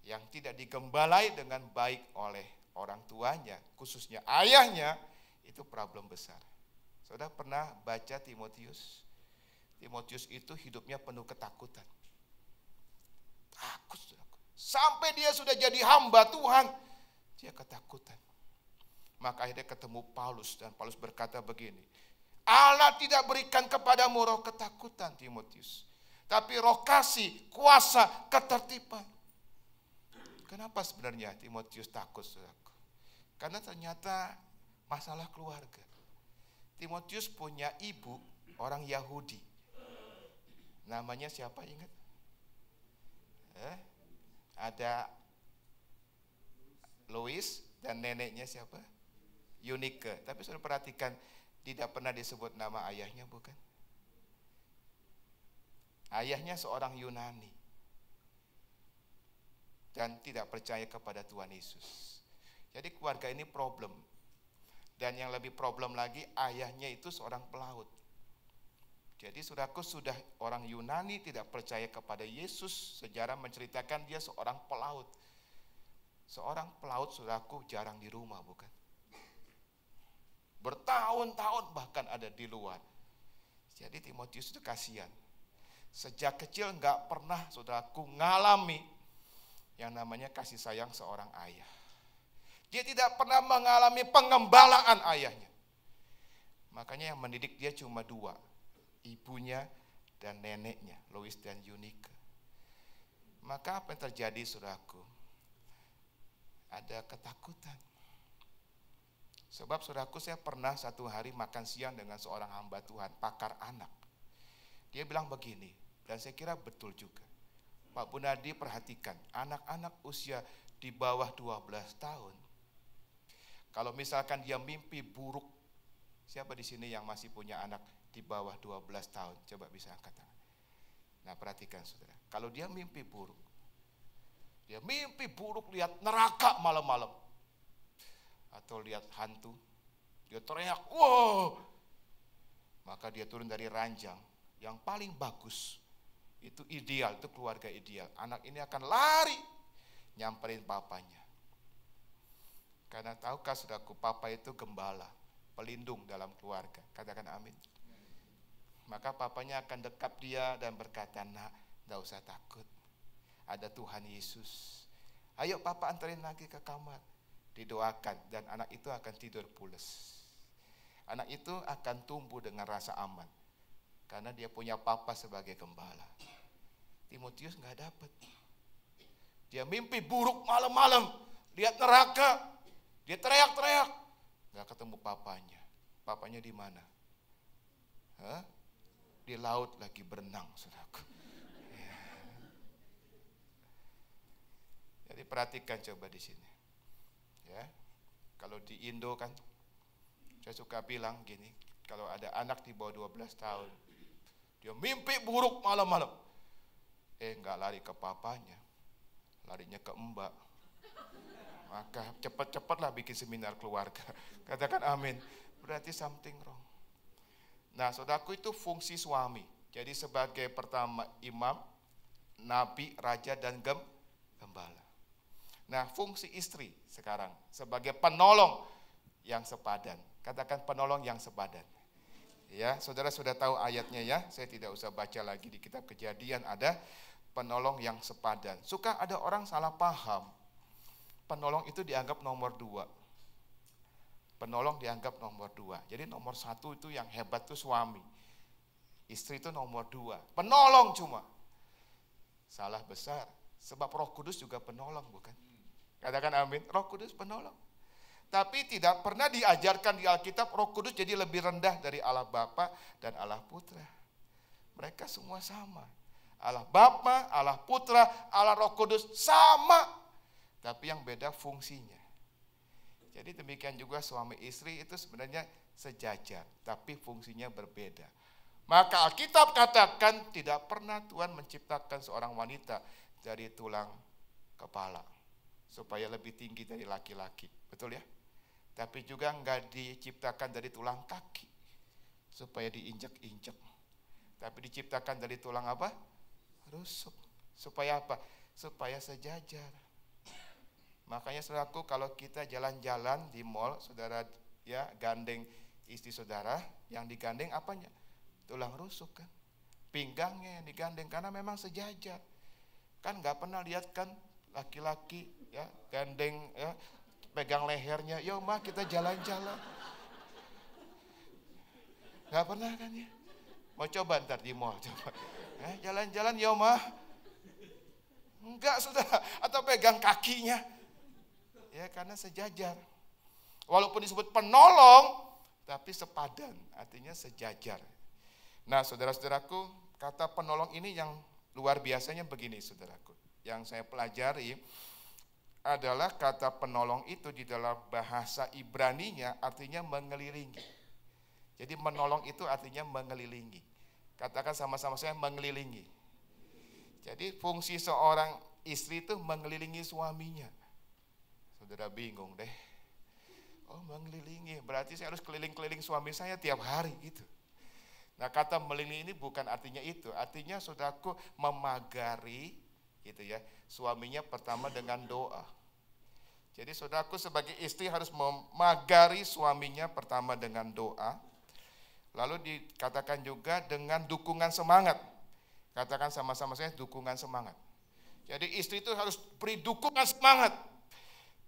yang tidak digembalai dengan baik oleh orang tuanya, khususnya ayahnya, itu problem besar. Saudara pernah baca Timotius? Timotius itu hidupnya penuh ketakutan. Takut, saudaraku. Sampai dia sudah jadi hamba Tuhan, dia ketakutan. Maka akhirnya ketemu Paulus, dan Paulus berkata begini, Allah tidak berikan kepadamu roh ketakutan Timotius, tapi roh kasih, kuasa, ketertiban. Kenapa sebenarnya Timotius takut, saudaraku? Karena ternyata masalah keluarga. Timotius punya ibu orang Yahudi. Namanya siapa ingat? Ada Lois dan neneknya siapa? Eunike. Tapi sudah perhatikan, tidak pernah disebut nama ayahnya, bukan? Ayahnya seorang Yunani dan tidak percaya kepada Tuhan Yesus. Jadi keluarga ini problem. Dan yang lebih problem lagi, ayahnya itu seorang pelaut. Jadi saudaraku, sudah orang Yunani tidak percaya kepada Yesus, sejarah menceritakan dia seorang pelaut. Seorang pelaut, saudaraku, jarang di rumah, bukan? Bertahun-tahun bahkan ada di luar. Jadi Timotius itu kasihan. Sejak kecil nggak pernah, saudaraku, ngalami yang namanya kasih sayang seorang ayah. Dia tidak pernah mengalami pengembalaan ayahnya. Makanya yang mendidik dia cuma dua, ibunya dan neneknya, Lois dan Eunike. Maka apa yang terjadi, saudaraku? Ada ketakutan. Sebab saudaraku, saya pernah satu hari makan siang dengan seorang hamba Tuhan, pakar anak. Dia bilang begini, dan saya kira betul juga. Pak Bunadi, perhatikan, anak-anak usia di bawah 12 tahun, kalau misalkan dia mimpi buruk, siapa di sini yang masih punya anak di bawah 12 tahun? Coba bisa angkat tangan. Nah, perhatikan saudara, kalau dia mimpi buruk lihat neraka malam-malam, atau lihat hantu, dia teriak, wow, maka dia turun dari ranjang. Yang paling bagus, itu ideal, itu keluarga ideal. Anak ini akan lari, nyamperin papanya. Karena tahukah saudaraku, papa itu gembala, pelindung dalam keluarga. Katakan amin. Maka papanya akan dekap dia dan berkata, nak, gak usah takut, ada Tuhan Yesus. Ayo papa anterin lagi ke kamar. Didoakan dan anak itu akan tidur pules. Anak itu akan tumbuh dengan rasa aman karena dia punya papa sebagai gembala. Timotius gak dapat. Dia mimpi buruk malam-malam, lihat neraka, dia teriak-teriak, gak ketemu papanya. Papanya di mana? Di laut lagi berenang, saudaraku. Ya. Jadi perhatikan coba di sini. Ya, kalau di Indo kan, saya suka bilang gini, kalau ada anak di bawah 12 tahun, dia mimpi buruk malam-malam, nggak lari ke papanya, larinya ke mbak. Maka cepat-cepatlah bikin seminar keluarga. Katakan amin. Berarti something wrong. Nah, saudaraku, itu fungsi suami. Jadi sebagai pertama imam, nabi, raja, dan gembala. Nah, fungsi istri sekarang sebagai penolong yang sepadan. Katakan penolong yang sepadan. Ya, saudara sudah tahu ayatnya ya. Saya tidak usah baca lagi di kitab Kejadian, ada penolong yang sepadan. Suka ada orang salah paham. Penolong itu dianggap nomor 2. Penolong dianggap nomor 2. Jadi nomor 1 itu yang hebat itu suami. Istri itu nomor 2. Penolong cuma. Salah besar. Sebab Roh Kudus juga penolong, bukan? Katakan amin. Roh Kudus penolong. Tapi tidak pernah diajarkan di Alkitab Roh Kudus jadi lebih rendah dari Allah Bapa dan Allah Putra. Mereka semua sama. Allah Bapa, Allah Putra, Allah Roh Kudus sama. Tapi yang beda fungsinya. Jadi demikian juga suami istri itu sebenarnya sejajar, tapi fungsinya berbeda. Maka Alkitab katakan tidak pernah Tuhan menciptakan seorang wanita dari tulang kepala supaya lebih tinggi dari laki-laki, betul ya? Tapi juga enggak diciptakan dari tulang kaki supaya diinjak-injak. Tapi diciptakan dari tulang apa? Rusuk. Supaya apa? Supaya sejajar. Makanya saudaraku, kalau kita jalan-jalan di mall, saudara ya gandeng istri saudara, yang digandeng apanya? Tulang rusuk kan. Pinggangnya yang digandeng karena memang sejajar. Kan enggak pernah lihat kan laki-laki ya gandeng ya pegang lehernya, yo mah kita jalan-jalan. Enggak pernah kan ya? Mau coba ntar di mall coba. Jalan-jalan yo mah. Enggak saudara, atau pegang kakinya. Ya karena sejajar. Walaupun disebut penolong, tapi sepadan, artinya sejajar. Nah saudara-saudaraku, kata penolong ini yang luar biasanya begini saudaraku. yang saya pelajari adalah kata penolong itu di dalam bahasa Ibraninya artinya mengelilingi. Jadi menolong itu artinya mengelilingi. Katakan sama-sama saya, mengelilingi. Jadi fungsi seorang istri itu mengelilingi suaminya. Saudara bingung deh. Oh, mengelilingi, berarti saya harus keliling-keliling suami saya tiap hari gitu. Nah, kata mengelilingi ini bukan artinya itu. Artinya saudaraku memagari gitu ya, suaminya pertama dengan doa. Jadi saudaraku sebagai istri harus memagari suaminya pertama dengan doa. Lalu dikatakan juga dengan dukungan semangat. Katakan sama-sama saya, dukungan semangat. Jadi istri itu harus beri dukungan semangat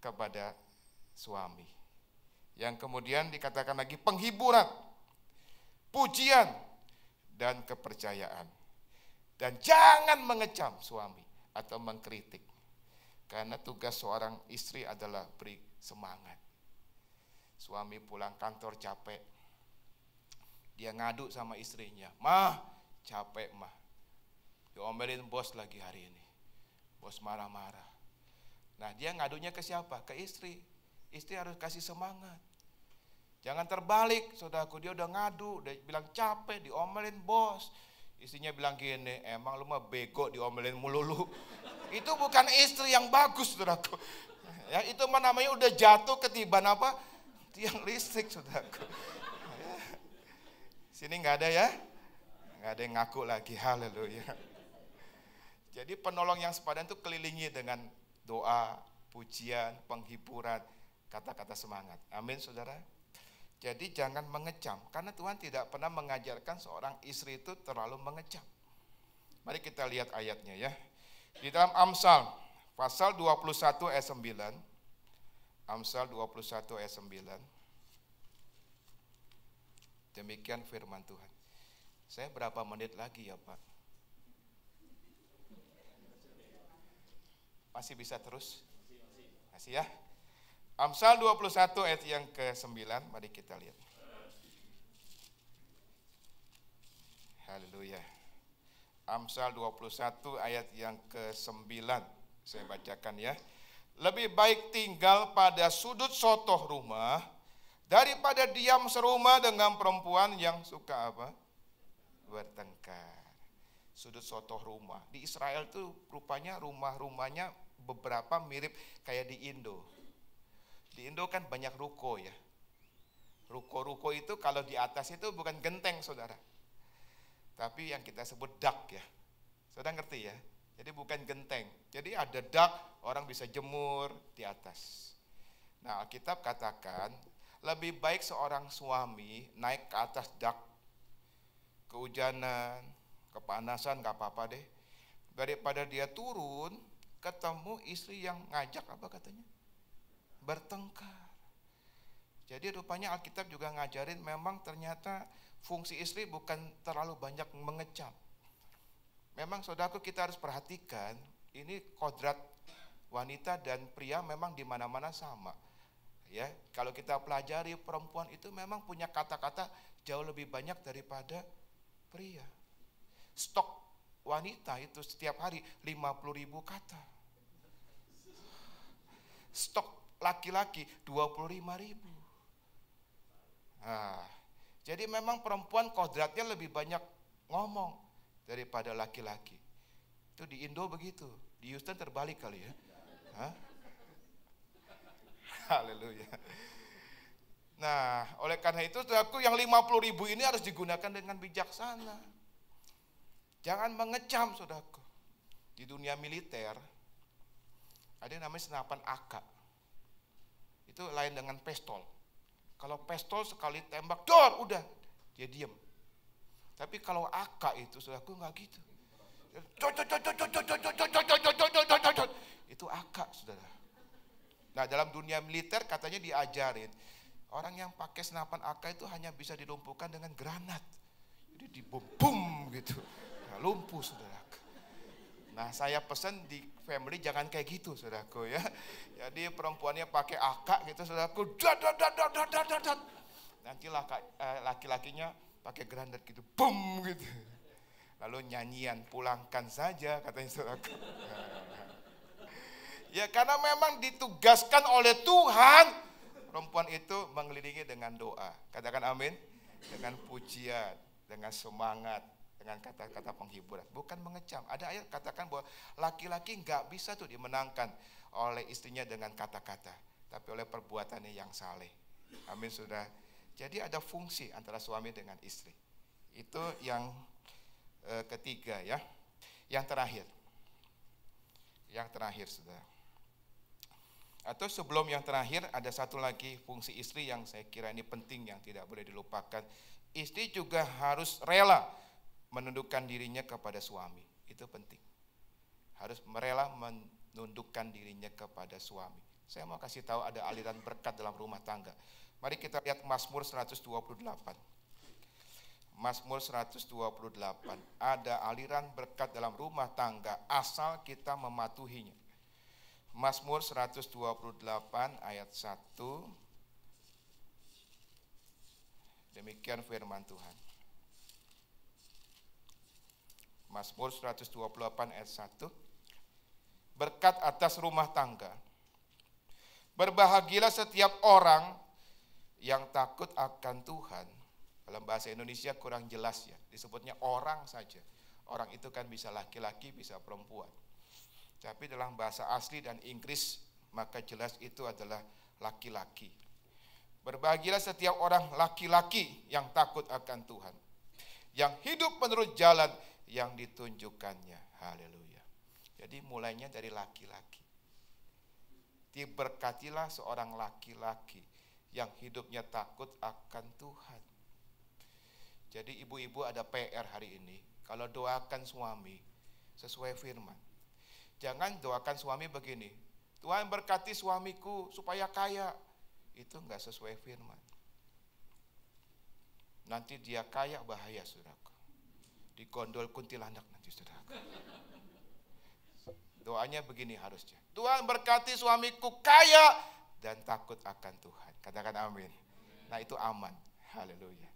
kepada suami. Yang kemudian dikatakan lagi penghiburan, pujian, dan kepercayaan. Dan jangan mengecam suami atau mengkritik. Karena tugas seorang istri adalah beri semangat. Suami pulang kantor capek. Dia ngadu sama istrinya, "Mah, capek mah. Diomelin bos lagi hari ini. Bos marah-marah." Nah, dia ngadunya ke siapa? Ke istri. Istri harus kasih semangat. Jangan terbalik, saudaraku, dia udah ngadu, udah bilang capek, diomelin bos. Istrinya bilang gini, "Emang lu mah bego diomelin melulu." Itu bukan istri yang bagus, saudaraku. Ya, itu mah namanya udah jatuh ketiban apa? Tiang listrik, saudaraku. Ya. Sini nggak ada ya? Nggak ada yang ngaku lagi, haleluya. Jadi penolong yang sepadan itu kelilingi dengan doa, pujian, penghiburan, kata-kata semangat. Amin, saudara. Jadi jangan mengecam, karena Tuhan tidak pernah mengajarkan seorang istri itu terlalu mengecam. Mari kita lihat ayatnya ya. Di dalam Amsal, pasal 21 ayat 9. Amsal 21 ayat 9. Demikian firman Tuhan. Saya berapa menit lagi ya Pak? Masih bisa terus? Masih ya? Amsal 21 ayat yang ke-9, mari kita lihat. Haleluya. Amsal 21 ayat yang ke-9, saya bacakan ya. Lebih baik tinggal pada sudut sotoh rumah daripada diam serumah dengan perempuan yang suka apa? Bertengkar. Sudut sotoh rumah. Di Israel tuh rupanya rumah-rumahnya beberapa mirip kayak di Indo. Di Indo kan banyak ruko ya. Ruko-ruko itu kalau di atas itu bukan genteng saudara. Tapi yang kita sebut dak ya. Saudara ngerti ya? Jadi bukan genteng. Jadi ada dak, orang bisa jemur di atas. Nah, Alkitab katakan lebih baik seorang suami naik ke atas dak, kehujanan, kepanasan gak apa-apa deh, daripada dia turun ketemu istri yang ngajak apa katanya? Bertengkar. Jadi rupanya Alkitab juga ngajarin memang ternyata fungsi istri bukan terlalu banyak mengecam. Memang saudaraku kita harus perhatikan, ini kodrat wanita dan pria memang di mana-mana sama. Ya, kalau kita pelajari perempuan itu memang punya kata-kata jauh lebih banyak daripada pria. Stok wanita itu setiap hari 50.000 kata. Stok laki-laki 25.000. Nah, jadi memang perempuan kodratnya lebih banyak ngomong daripada laki-laki. Itu di Indo begitu, di Houston terbalik kali ya. Hah? Haleluya. Nah, oleh karena itu aku yang 50.000 ini harus digunakan dengan bijaksana. Jangan mengecam saudaraku. Di dunia militer ada yang namanya senapan AK. Itu lain dengan pistol. Kalau pistol sekali tembak, dor, udah dia diem. Tapi kalau AK itu saudaraku nggak gitu. Itu AK saudara. Nah dalam dunia militer katanya diajarin orang yang pakai senapan AK itu hanya bisa dilumpuhkan dengan granat. Jadi dibom gitu. Nah, lumpuh saudara. Nah saya pesan di family jangan kayak gitu saudaraku ya. Jadi perempuannya pakai AK gitu saudaraku. Nanti laki-lakinya pakai granat gitu. Boom gitu. Lalu nyanyian, pulangkan saja katanya saudaraku. Ya karena memang ditugaskan oleh Tuhan, perempuan itu mengelilingi dengan doa. Katakan amin. Dengan pujian, dengan semangat, dengan kata-kata penghiburan. Bukan mengecam. Ada ayat katakan bahwa laki-laki nggak bisa tuh dimenangkan oleh istrinya dengan kata-kata, tapi oleh perbuatannya yang saleh. Amin sudah. Jadi ada fungsi antara suami dengan istri. Itu yang ketiga ya. Yang terakhir sudah. Atau sebelum yang terakhir ada satu lagi fungsi istri yang saya kira ini penting yang tidak boleh dilupakan. Istri juga harus rela menundukkan dirinya kepada suami. Itu penting. Harus rela menundukkan dirinya kepada suami. Saya mau kasih tahu ada aliran berkat dalam rumah tangga. Mari kita lihat Mazmur 128. Mazmur 128. Ada aliran berkat dalam rumah tangga asal kita mematuhinya. Mazmur 128 ayat 1. Demikian firman Tuhan. Mazmur 128 ayat 1. Berkat atas rumah tangga. Berbahagialah setiap orang yang takut akan Tuhan. Dalam bahasa Indonesia kurang jelas ya, disebutnya orang saja. Orang itu kan bisa laki-laki, bisa perempuan. Tapi dalam bahasa asli dan Inggris maka jelas itu adalah laki-laki. Berbahagialah setiap orang laki-laki yang takut akan Tuhan, yang hidup menurut jalan yang ditunjukkannya. Haleluya. Jadi mulainya dari laki-laki. Diberkatilah seorang laki-laki yang hidupnya takut akan Tuhan. Jadi ibu-ibu ada PR hari ini. Kalau doakan suami sesuai firman. Jangan doakan suami begini, Tuhan berkati suamiku supaya kaya. Itu enggak sesuai firman. Nanti dia kaya bahaya saudaraku. Digondol kuntilanak nanti saudaraku. Doanya begini harusnya. Tuhan berkati suamiku kaya dan takut akan Tuhan. Katakan amin. Nah itu aman. Haleluya.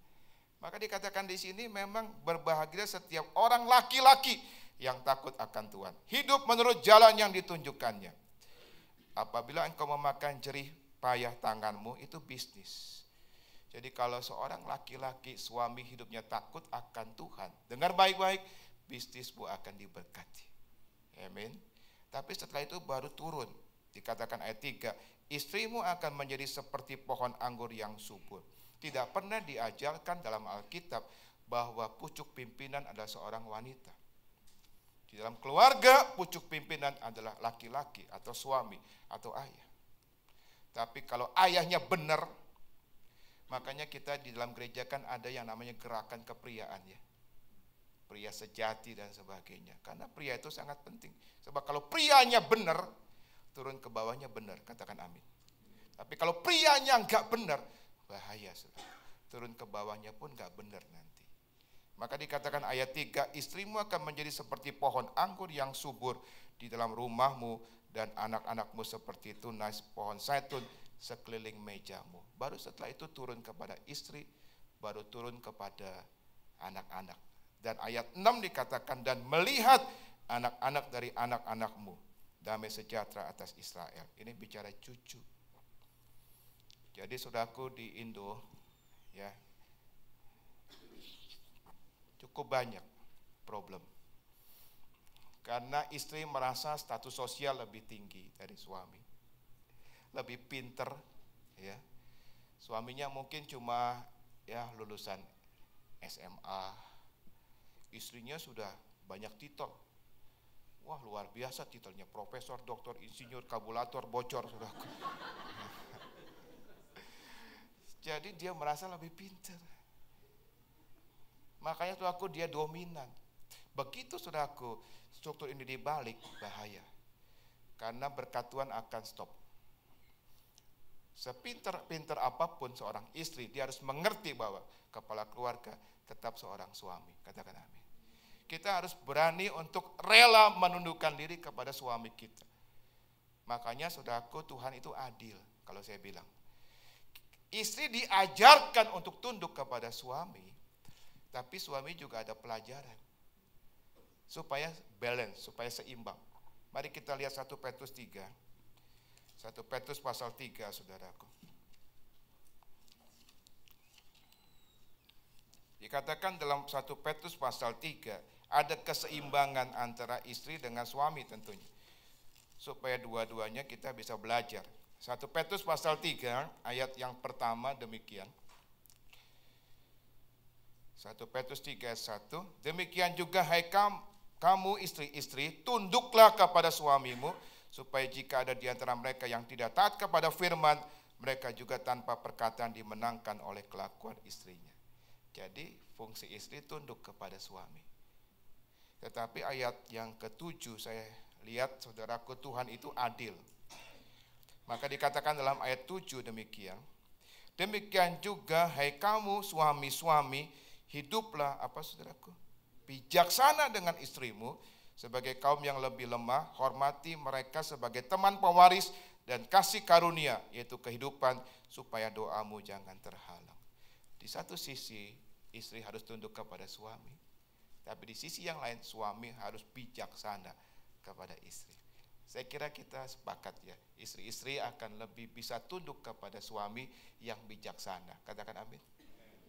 Maka dikatakan di sini memang berbahagia setiap orang laki-laki yang takut akan Tuhan. Hidup menurut jalan yang ditunjukkannya. Apabila engkau memakan jerih payah tanganmu, itu bisnis. Jadi kalau seorang laki-laki, suami hidupnya takut akan Tuhan, dengar baik-baik, bisnismu akan diberkati. Amin. Tapi setelah itu baru turun. Dikatakan ayat 3, istrimu akan menjadi seperti pohon anggur yang subur. Tidak pernah diajarkan dalam Alkitab bahwa pucuk pimpinan adalah seorang wanita. Di dalam keluarga, pucuk pimpinan adalah laki-laki atau suami atau ayah. Tapi kalau ayahnya benar, makanya kita di dalam gereja kan ada yang namanya gerakan kepriaan ya. Pria sejati dan sebagainya. Karena pria itu sangat penting. Sebab kalau prianya benar, turun ke bawahnya benar. Katakan amin. Tapi kalau prianya enggak benar, bahaya sudah. Turun ke bawahnya pun enggak benar nanti. Maka dikatakan ayat 3, istrimu akan menjadi seperti pohon anggur yang subur di dalam rumahmu dan anak-anakmu seperti tunas pohon zaitun sekeliling mejamu. Baru setelah itu turun kepada istri, baru turun kepada anak-anak. Dan ayat 6 dikatakan dan melihat anak-anak dari anak-anakmu damai sejahtera atas Israel. Ini bicara cucu. Jadi saudaraku di Indo ya, cukup banyak problem. Karena istri merasa status sosial lebih tinggi dari suami. Lebih pinter ya. Suaminya mungkin cuma ya lulusan SMA. Istrinya sudah banyak titel. Wah, luar biasa titelnya, profesor, doktor, insinyur, kabulator, bocor sudah. Jadi dia merasa lebih pinter. Makanya saudaraku dia dominan. Begitu saudaraku struktur ini dibalik, bahaya. Karena berkat Tuhan akan stop. Sepinter-pinter apapun seorang istri, dia harus mengerti bahwa kepala keluarga tetap seorang suami. Katakan amin. Kita harus berani untuk rela menundukkan diri kepada suami kita. Makanya saudaraku Tuhan itu adil. Kalau saya bilang, istri diajarkan untuk tunduk kepada suami. Tapi suami juga ada pelajaran. supaya balance, supaya seimbang. Mari kita lihat 1 Petrus 3. 1 Petrus pasal 3, saudaraku. Dikatakan dalam 1 Petrus pasal 3, ada keseimbangan antara istri dengan suami tentunya. Supaya dua-duanya kita bisa belajar. 1 Petrus pasal 3, ayat yang pertama demikian. 1 Petrus 3 ayat 1, demikian juga hai kamu istri-istri, tunduklah kepada suamimu, supaya jika ada di antara mereka yang tidak taat kepada firman, mereka juga tanpa perkataan dimenangkan oleh kelakuan istrinya. Jadi fungsi istri tunduk kepada suami. Tetapi ayat yang ke-7 saya lihat, saudaraku, Tuhan itu adil. Maka dikatakan dalam ayat 7 demikian. Demikian juga hai kamu suami-suami, hiduplah saudaraku? Bijaksana dengan istrimu sebagai kaum yang lebih lemah, hormati mereka sebagai teman pewaris dan kasih karunia, yaitu kehidupan, supaya doamu jangan terhalang. Di satu sisi istri harus tunduk kepada suami, tapi di sisi yang lain suami harus bijaksana kepada istri. Saya kira kita sepakat ya, istri-istri akan lebih bisa tunduk kepada suami yang bijaksana. Katakan amin.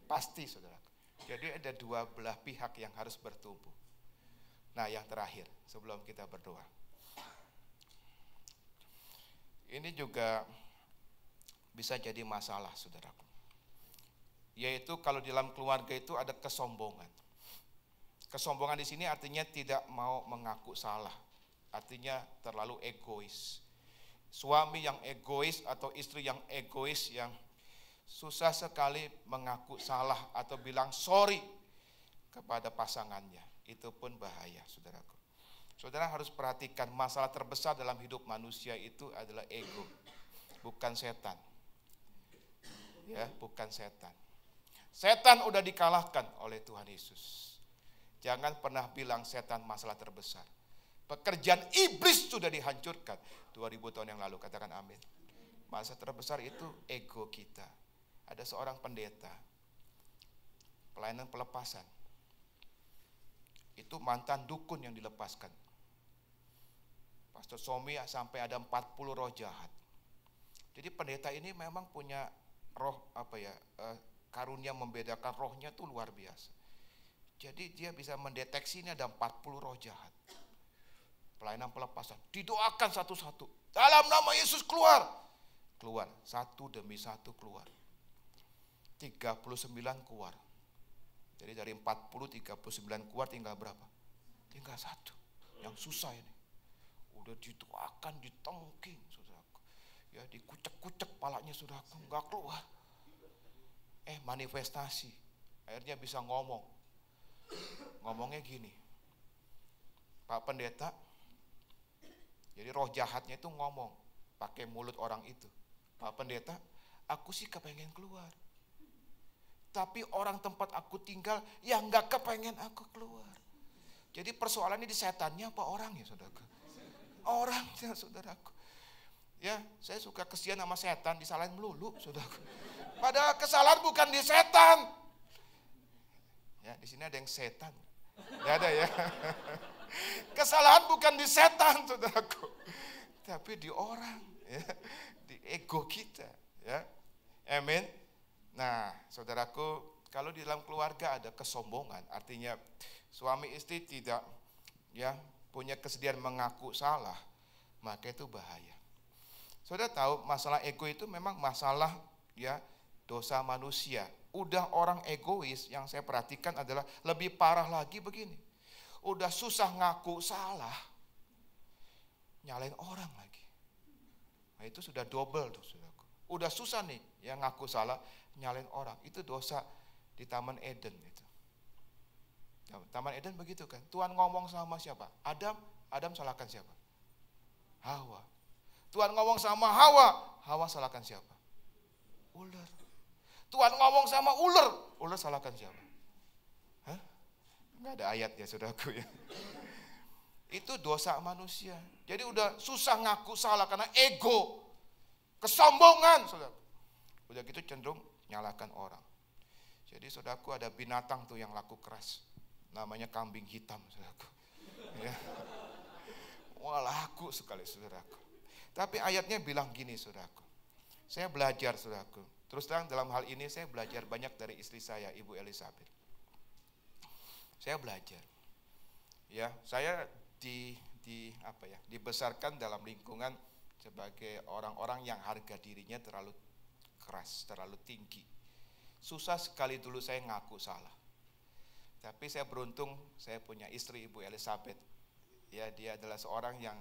Pasti, saudara. Jadi ada dua belah pihak yang harus bertumbuh. Nah, yang terakhir sebelum kita berdoa. Ini juga bisa jadi masalah, saudaraku. Yaitu kalau di dalam keluarga itu ada kesombongan. Kesombongan di sini artinya tidak mau mengaku salah. Artinya terlalu egois. Suami yang egois atau istri yang egois yang susah sekali mengaku salah atau bilang sorry kepada pasangannya. Itu pun bahaya, saudaraku. Saudara harus perhatikan, masalah terbesar dalam hidup manusia itu adalah ego, bukan setan. Ya, bukan setan. Setan udah dikalahkan oleh Tuhan Yesus. Jangan pernah bilang setan masalah terbesar. Pekerjaan iblis sudah dihancurkan 2000 tahun yang lalu, katakan amin. Masalah terbesar itu ego kita. Ada seorang pendeta, pelayanan pelepasan. Itu mantan dukun yang dilepaskan. Pastor Somi sampai ada 40 roh jahat. Jadi pendeta ini memang punya roh karunia membedakan rohnya tuh luar biasa. Jadi dia bisa mendeteksi ini ada 40 roh jahat. Pelayanan pelepasan, didoakan satu-satu. Dalam nama Yesus keluar. Keluar, satu demi satu keluar. 39 keluar. Jadi dari 40, 39 keluar tinggal berapa? Tinggal satu. Yang susah ini. Udah didoakan, ditongking, saudaraku. Ya dikucek-kucek palanya, saudaraku, enggak keluar. Manifestasi. Akhirnya bisa ngomong. Ngomongnya gini. Pak Pendeta, jadi roh jahatnya itu ngomong pakai mulut orang itu. Pak Pendeta, aku sih kepengen keluar. Tapi orang tempat aku tinggal yang gak kepengen aku keluar. Jadi persoalannya di setannya apa orangnya, saudaraku? Orangnya, saudaraku. Ya, saya suka kesian sama setan, disalahin melulu, saudaraku. Padahal kesalahan bukan di setan. Ya, di sini ada yang setan. Gak ada ya. Kesalahan bukan di setan, saudaraku, tapi di orang, ya, di ego kita, ya, amin. Nah, saudaraku, kalau di dalam keluarga ada kesombongan, artinya suami istri tidak, ya, punya kesediaan mengaku salah, maka itu bahaya. Saudara tahu masalah ego itu memang masalah, ya, dosa manusia. Udah orang egois, yang saya perhatikan adalah lebih parah lagi begini. Udah susah ngaku salah, nyalain orang lagi. Nah itu sudah double tuh, saudaraku. Udah susah nih yang ngaku salah, nyalain orang. Itu dosa di Taman Eden itu. Taman Eden begitu kan. Tuhan ngomong sama siapa? Adam salahkan siapa? Hawa. Tuhan ngomong sama Hawa salahkan siapa? Ular. Tuhan ngomong sama ular salahkan siapa? Enggak ada ayatnya, saudaraku, ya. Itu dosa manusia. Jadi udah susah ngaku salah karena ego, kesombongan, saudaraku. Udah gitu cenderung nyalakan orang. Jadi saudaraku ada binatang tuh yang laku keras. Namanya kambing hitam, saudaraku. Ya. Wah, laku sekali saudaraku. Tapi ayatnya bilang gini saudaraku. Saya belajar saudaraku. Terus terang dalam hal ini saya belajar banyak dari istri saya, Ibu Elizabeth. Saya belajar. Ya, saya dibesarkan dalam lingkungan sebagai orang-orang yang harga dirinya terlalu keras, terlalu tinggi. Susah sekali dulu saya ngaku salah. Tapi saya beruntung saya punya istri Ibu Elizabeth. Ya, dia adalah seorang yang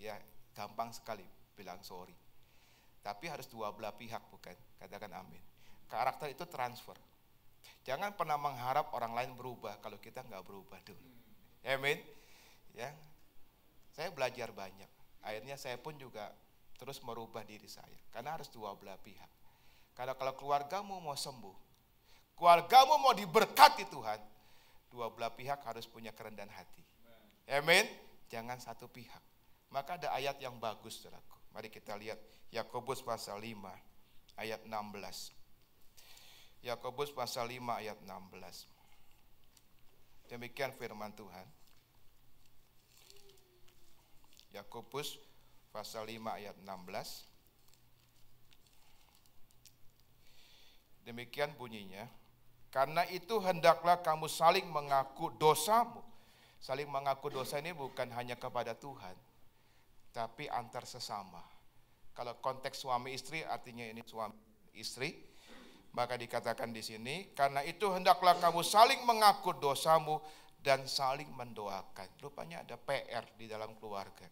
ya gampang sekali bilang sorry. Tapi harus dua belah pihak, bukan? Katakan amin. Karakter itu transfer. Jangan pernah mengharap orang lain berubah kalau kita nggak berubah dulu. Amin. Ya, saya belajar banyak. Akhirnya saya pun juga terus merubah diri saya. Karena harus dua belah pihak. Karena kalau keluargamu mau sembuh, keluargamu mau diberkati Tuhan, dua belah pihak harus punya kerendahan hati. Amin. Jangan satu pihak. Maka ada ayat yang bagus, saudaraku. Mari kita lihat Yakobus pasal 5 ayat 16. Yakobus pasal 5 ayat 16. Demikian firman Tuhan. Yakobus pasal 5 ayat 16. Demikian bunyinya. Karena itu hendaklah kamu saling mengaku dosamu. Saling mengaku dosa ini bukan hanya kepada Tuhan, tapi antar sesama. Kalau konteks suami istri artinya ini suami istri, maka dikatakan di sini, karena itu hendaklah kamu saling mengaku dosamu dan saling mendoakan. Rupanya ada PR di dalam keluarga.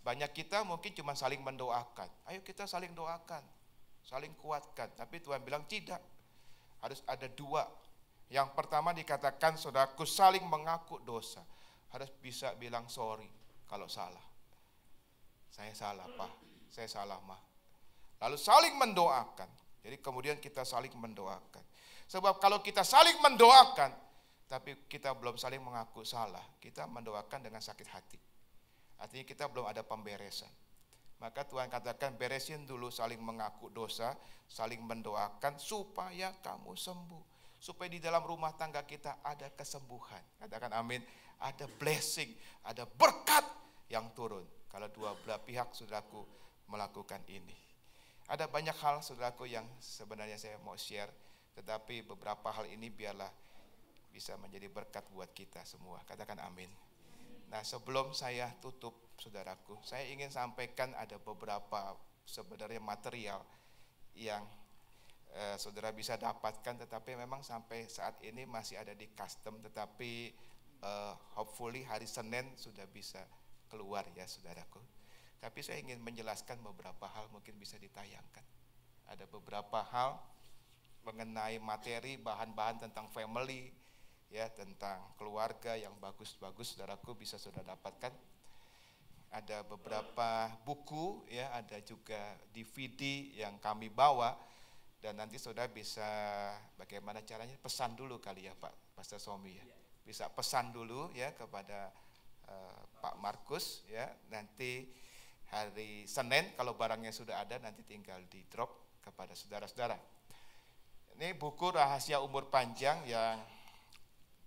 Banyak kita mungkin cuma saling mendoakan. Ayo kita saling doakan, saling kuatkan. Tapi Tuhan bilang tidak, harus ada dua. Yang pertama dikatakan saudaraku saling mengaku dosa. Harus bisa bilang sorry kalau salah. Saya salah Pak, saya salah Mah. Lalu saling mendoakan. Jadi kemudian kita saling mendoakan. Sebab kalau kita saling mendoakan, tapi kita belum saling mengaku salah, kita mendoakan dengan sakit hati. Artinya kita belum ada pemberesan. Maka Tuhan katakan beresin dulu saling mengaku dosa, saling mendoakan supaya kamu sembuh. Supaya di dalam rumah tangga kita ada kesembuhan. Katakan amin. Ada blessing, ada berkat yang turun. Kalau dua belah pihak saudaraku melakukan ini. Ada banyak hal saudaraku yang sebenarnya saya mau share. Tetapi beberapa hal ini biarlah bisa menjadi berkat buat kita semua. Katakan amin. Nah sebelum saya tutup saudaraku, saya ingin sampaikan ada beberapa sebenarnya material yang saudara bisa dapatkan, tetapi memang sampai saat ini masih ada di custom, tetapi hopefully hari Senin sudah bisa keluar ya saudaraku. Tapi saya ingin menjelaskan beberapa hal mungkin bisa ditayangkan. Ada beberapa hal mengenai materi, bahan-bahan tentang family, ya tentang keluarga yang bagus-bagus saudaraku bisa saudara dapatkan. Ada beberapa buku, ya ada juga DVD yang kami bawa. Dan nanti saudara bisa bagaimana caranya pesan dulu kali ya Pak Pastor Somi ya. Bisa pesan dulu ya kepada Pak Markus ya. Nanti hari Senin kalau barangnya sudah ada nanti tinggal di drop kepada saudara-saudara. Ini buku Rahasia Umur Panjang yang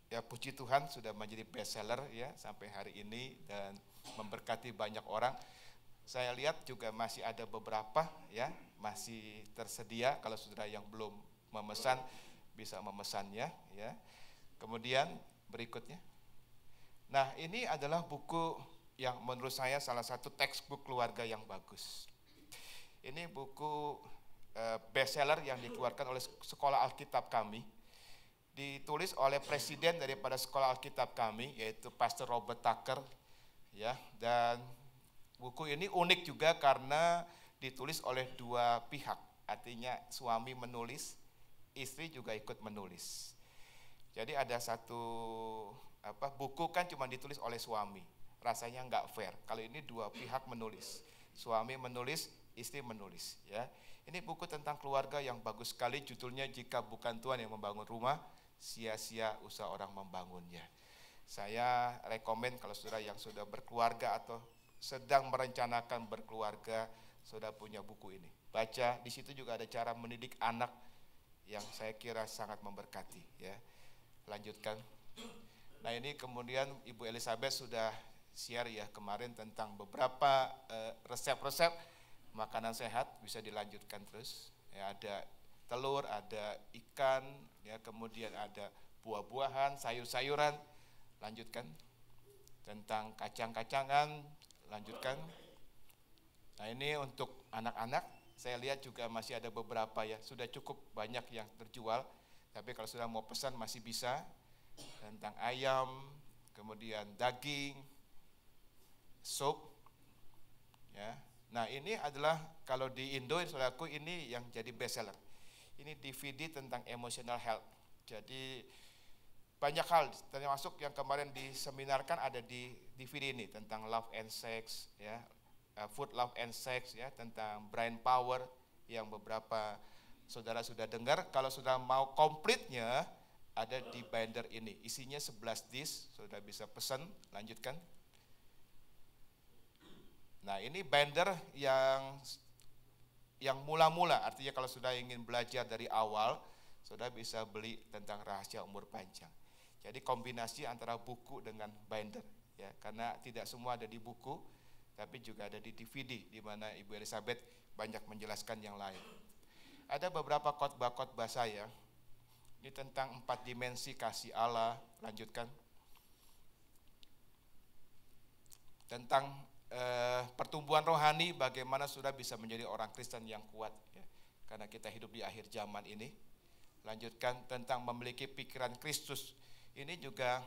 ya puji Tuhan sudah menjadi bestseller ya sampai hari ini dan memberkati banyak orang. Saya lihat juga masih ada beberapa ya masih tersedia, kalau saudara yang belum memesan bisa memesannya ya. Kemudian berikutnya. Nah, ini adalah buku yang menurut saya salah satu textbook keluarga yang bagus. Ini buku bestseller yang dikeluarkan oleh Sekolah Alkitab kami. Ditulis oleh presiden daripada Sekolah Alkitab kami yaitu Pastor Robert Tucker ya, dan buku ini unik juga karena ditulis oleh dua pihak, artinya suami menulis, istri juga ikut menulis. Jadi ada satu buku kan cuma ditulis oleh suami, rasanya nggak fair. Kalau ini dua pihak menulis, suami menulis, istri menulis. Ya, ini buku tentang keluarga yang bagus sekali. Judulnya Jika Bukan Tuhan Yang Membangun Rumah, Sia-sia Usaha Orang Membangunnya. Saya rekomen kalau saudara yang sudah berkeluarga atau sedang merencanakan berkeluarga, saudara punya buku ini. Baca, di situ juga ada cara mendidik anak yang saya kira sangat memberkati ya. Lanjutkan. Nah ini kemudian Ibu Elizabeth sudah share ya kemarin tentang beberapa resep-resep makanan sehat, bisa dilanjutkan terus. Ya, ada telur, ada ikan, ya kemudian ada buah-buahan, sayur-sayuran, lanjutkan. Tentang kacang-kacangan, lanjutkan. Nah ini untuk anak-anak, saya lihat juga masih ada beberapa ya, sudah cukup banyak yang terjual. Tapi kalau sudah mau pesan masih bisa. Tentang ayam, kemudian daging, sup, ya. Nah ini adalah kalau di Indo, saudaraku, ini yang jadi best seller. Ini DVD tentang emotional health. Jadi banyak hal, termasuk yang kemarin diseminarkan ada di DVD ini tentang love and sex, ya, food, love and sex, ya, tentang brain power yang beberapa saudara sudah dengar. Kalau sudah mau komplitnya ada di binder ini, isinya 11 disk, saudara bisa pesan, lanjutkan. Nah ini binder yang mula-mula, artinya kalau sudah ingin belajar dari awal, saudara bisa beli tentang rahasia umur panjang. Jadi kombinasi antara buku dengan binder, ya, karena tidak semua ada di buku, tapi juga ada di DVD, di mana Ibu Elizabeth banyak menjelaskan yang lain. Ada beberapa khotbah-khotbah saya, ini tentang 4 dimensi kasih Allah, lanjutkan. Tentang pertumbuhan rohani, bagaimana sudah bisa menjadi orang Kristen yang kuat, ya, karena kita hidup di akhir zaman ini. Lanjutkan tentang memiliki pikiran Kristus. Ini juga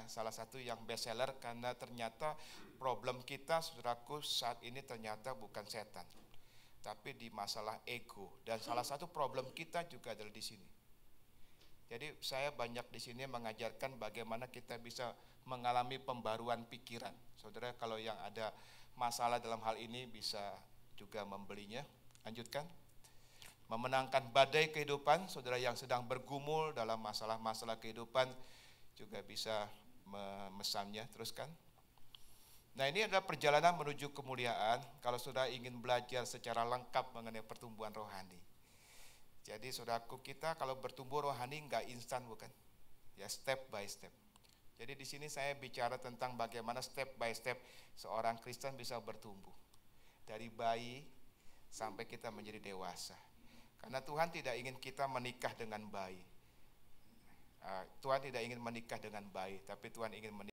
salah satu yang best seller karena ternyata problem kita, saudaraku, saat ini ternyata bukan setan, tapi di masalah ego. Dan salah satu problem kita juga adalah di sini. Jadi saya banyak di sini mengajarkan bagaimana kita bisa mengalami pembaruan pikiran. Saudara, kalau yang ada masalah dalam hal ini bisa juga membelinya. Lanjutkan. Memenangkan badai kehidupan, saudara yang sedang bergumul dalam masalah-masalah kehidupan juga bisa memesannya, teruskan. Nah ini adalah perjalanan menuju kemuliaan kalau saudara ingin belajar secara lengkap mengenai pertumbuhan rohani. Jadi saudaraku, kita kalau bertumbuh rohani enggak instan, bukan? Ya, step by step. Jadi di sini saya bicara tentang bagaimana step by step seorang Kristen bisa bertumbuh. Dari bayi sampai kita menjadi dewasa. Karena Tuhan tidak ingin kita menikah dengan bayi. Tuhan tidak ingin menikah dengan bayi, tapi Tuhan ingin menikah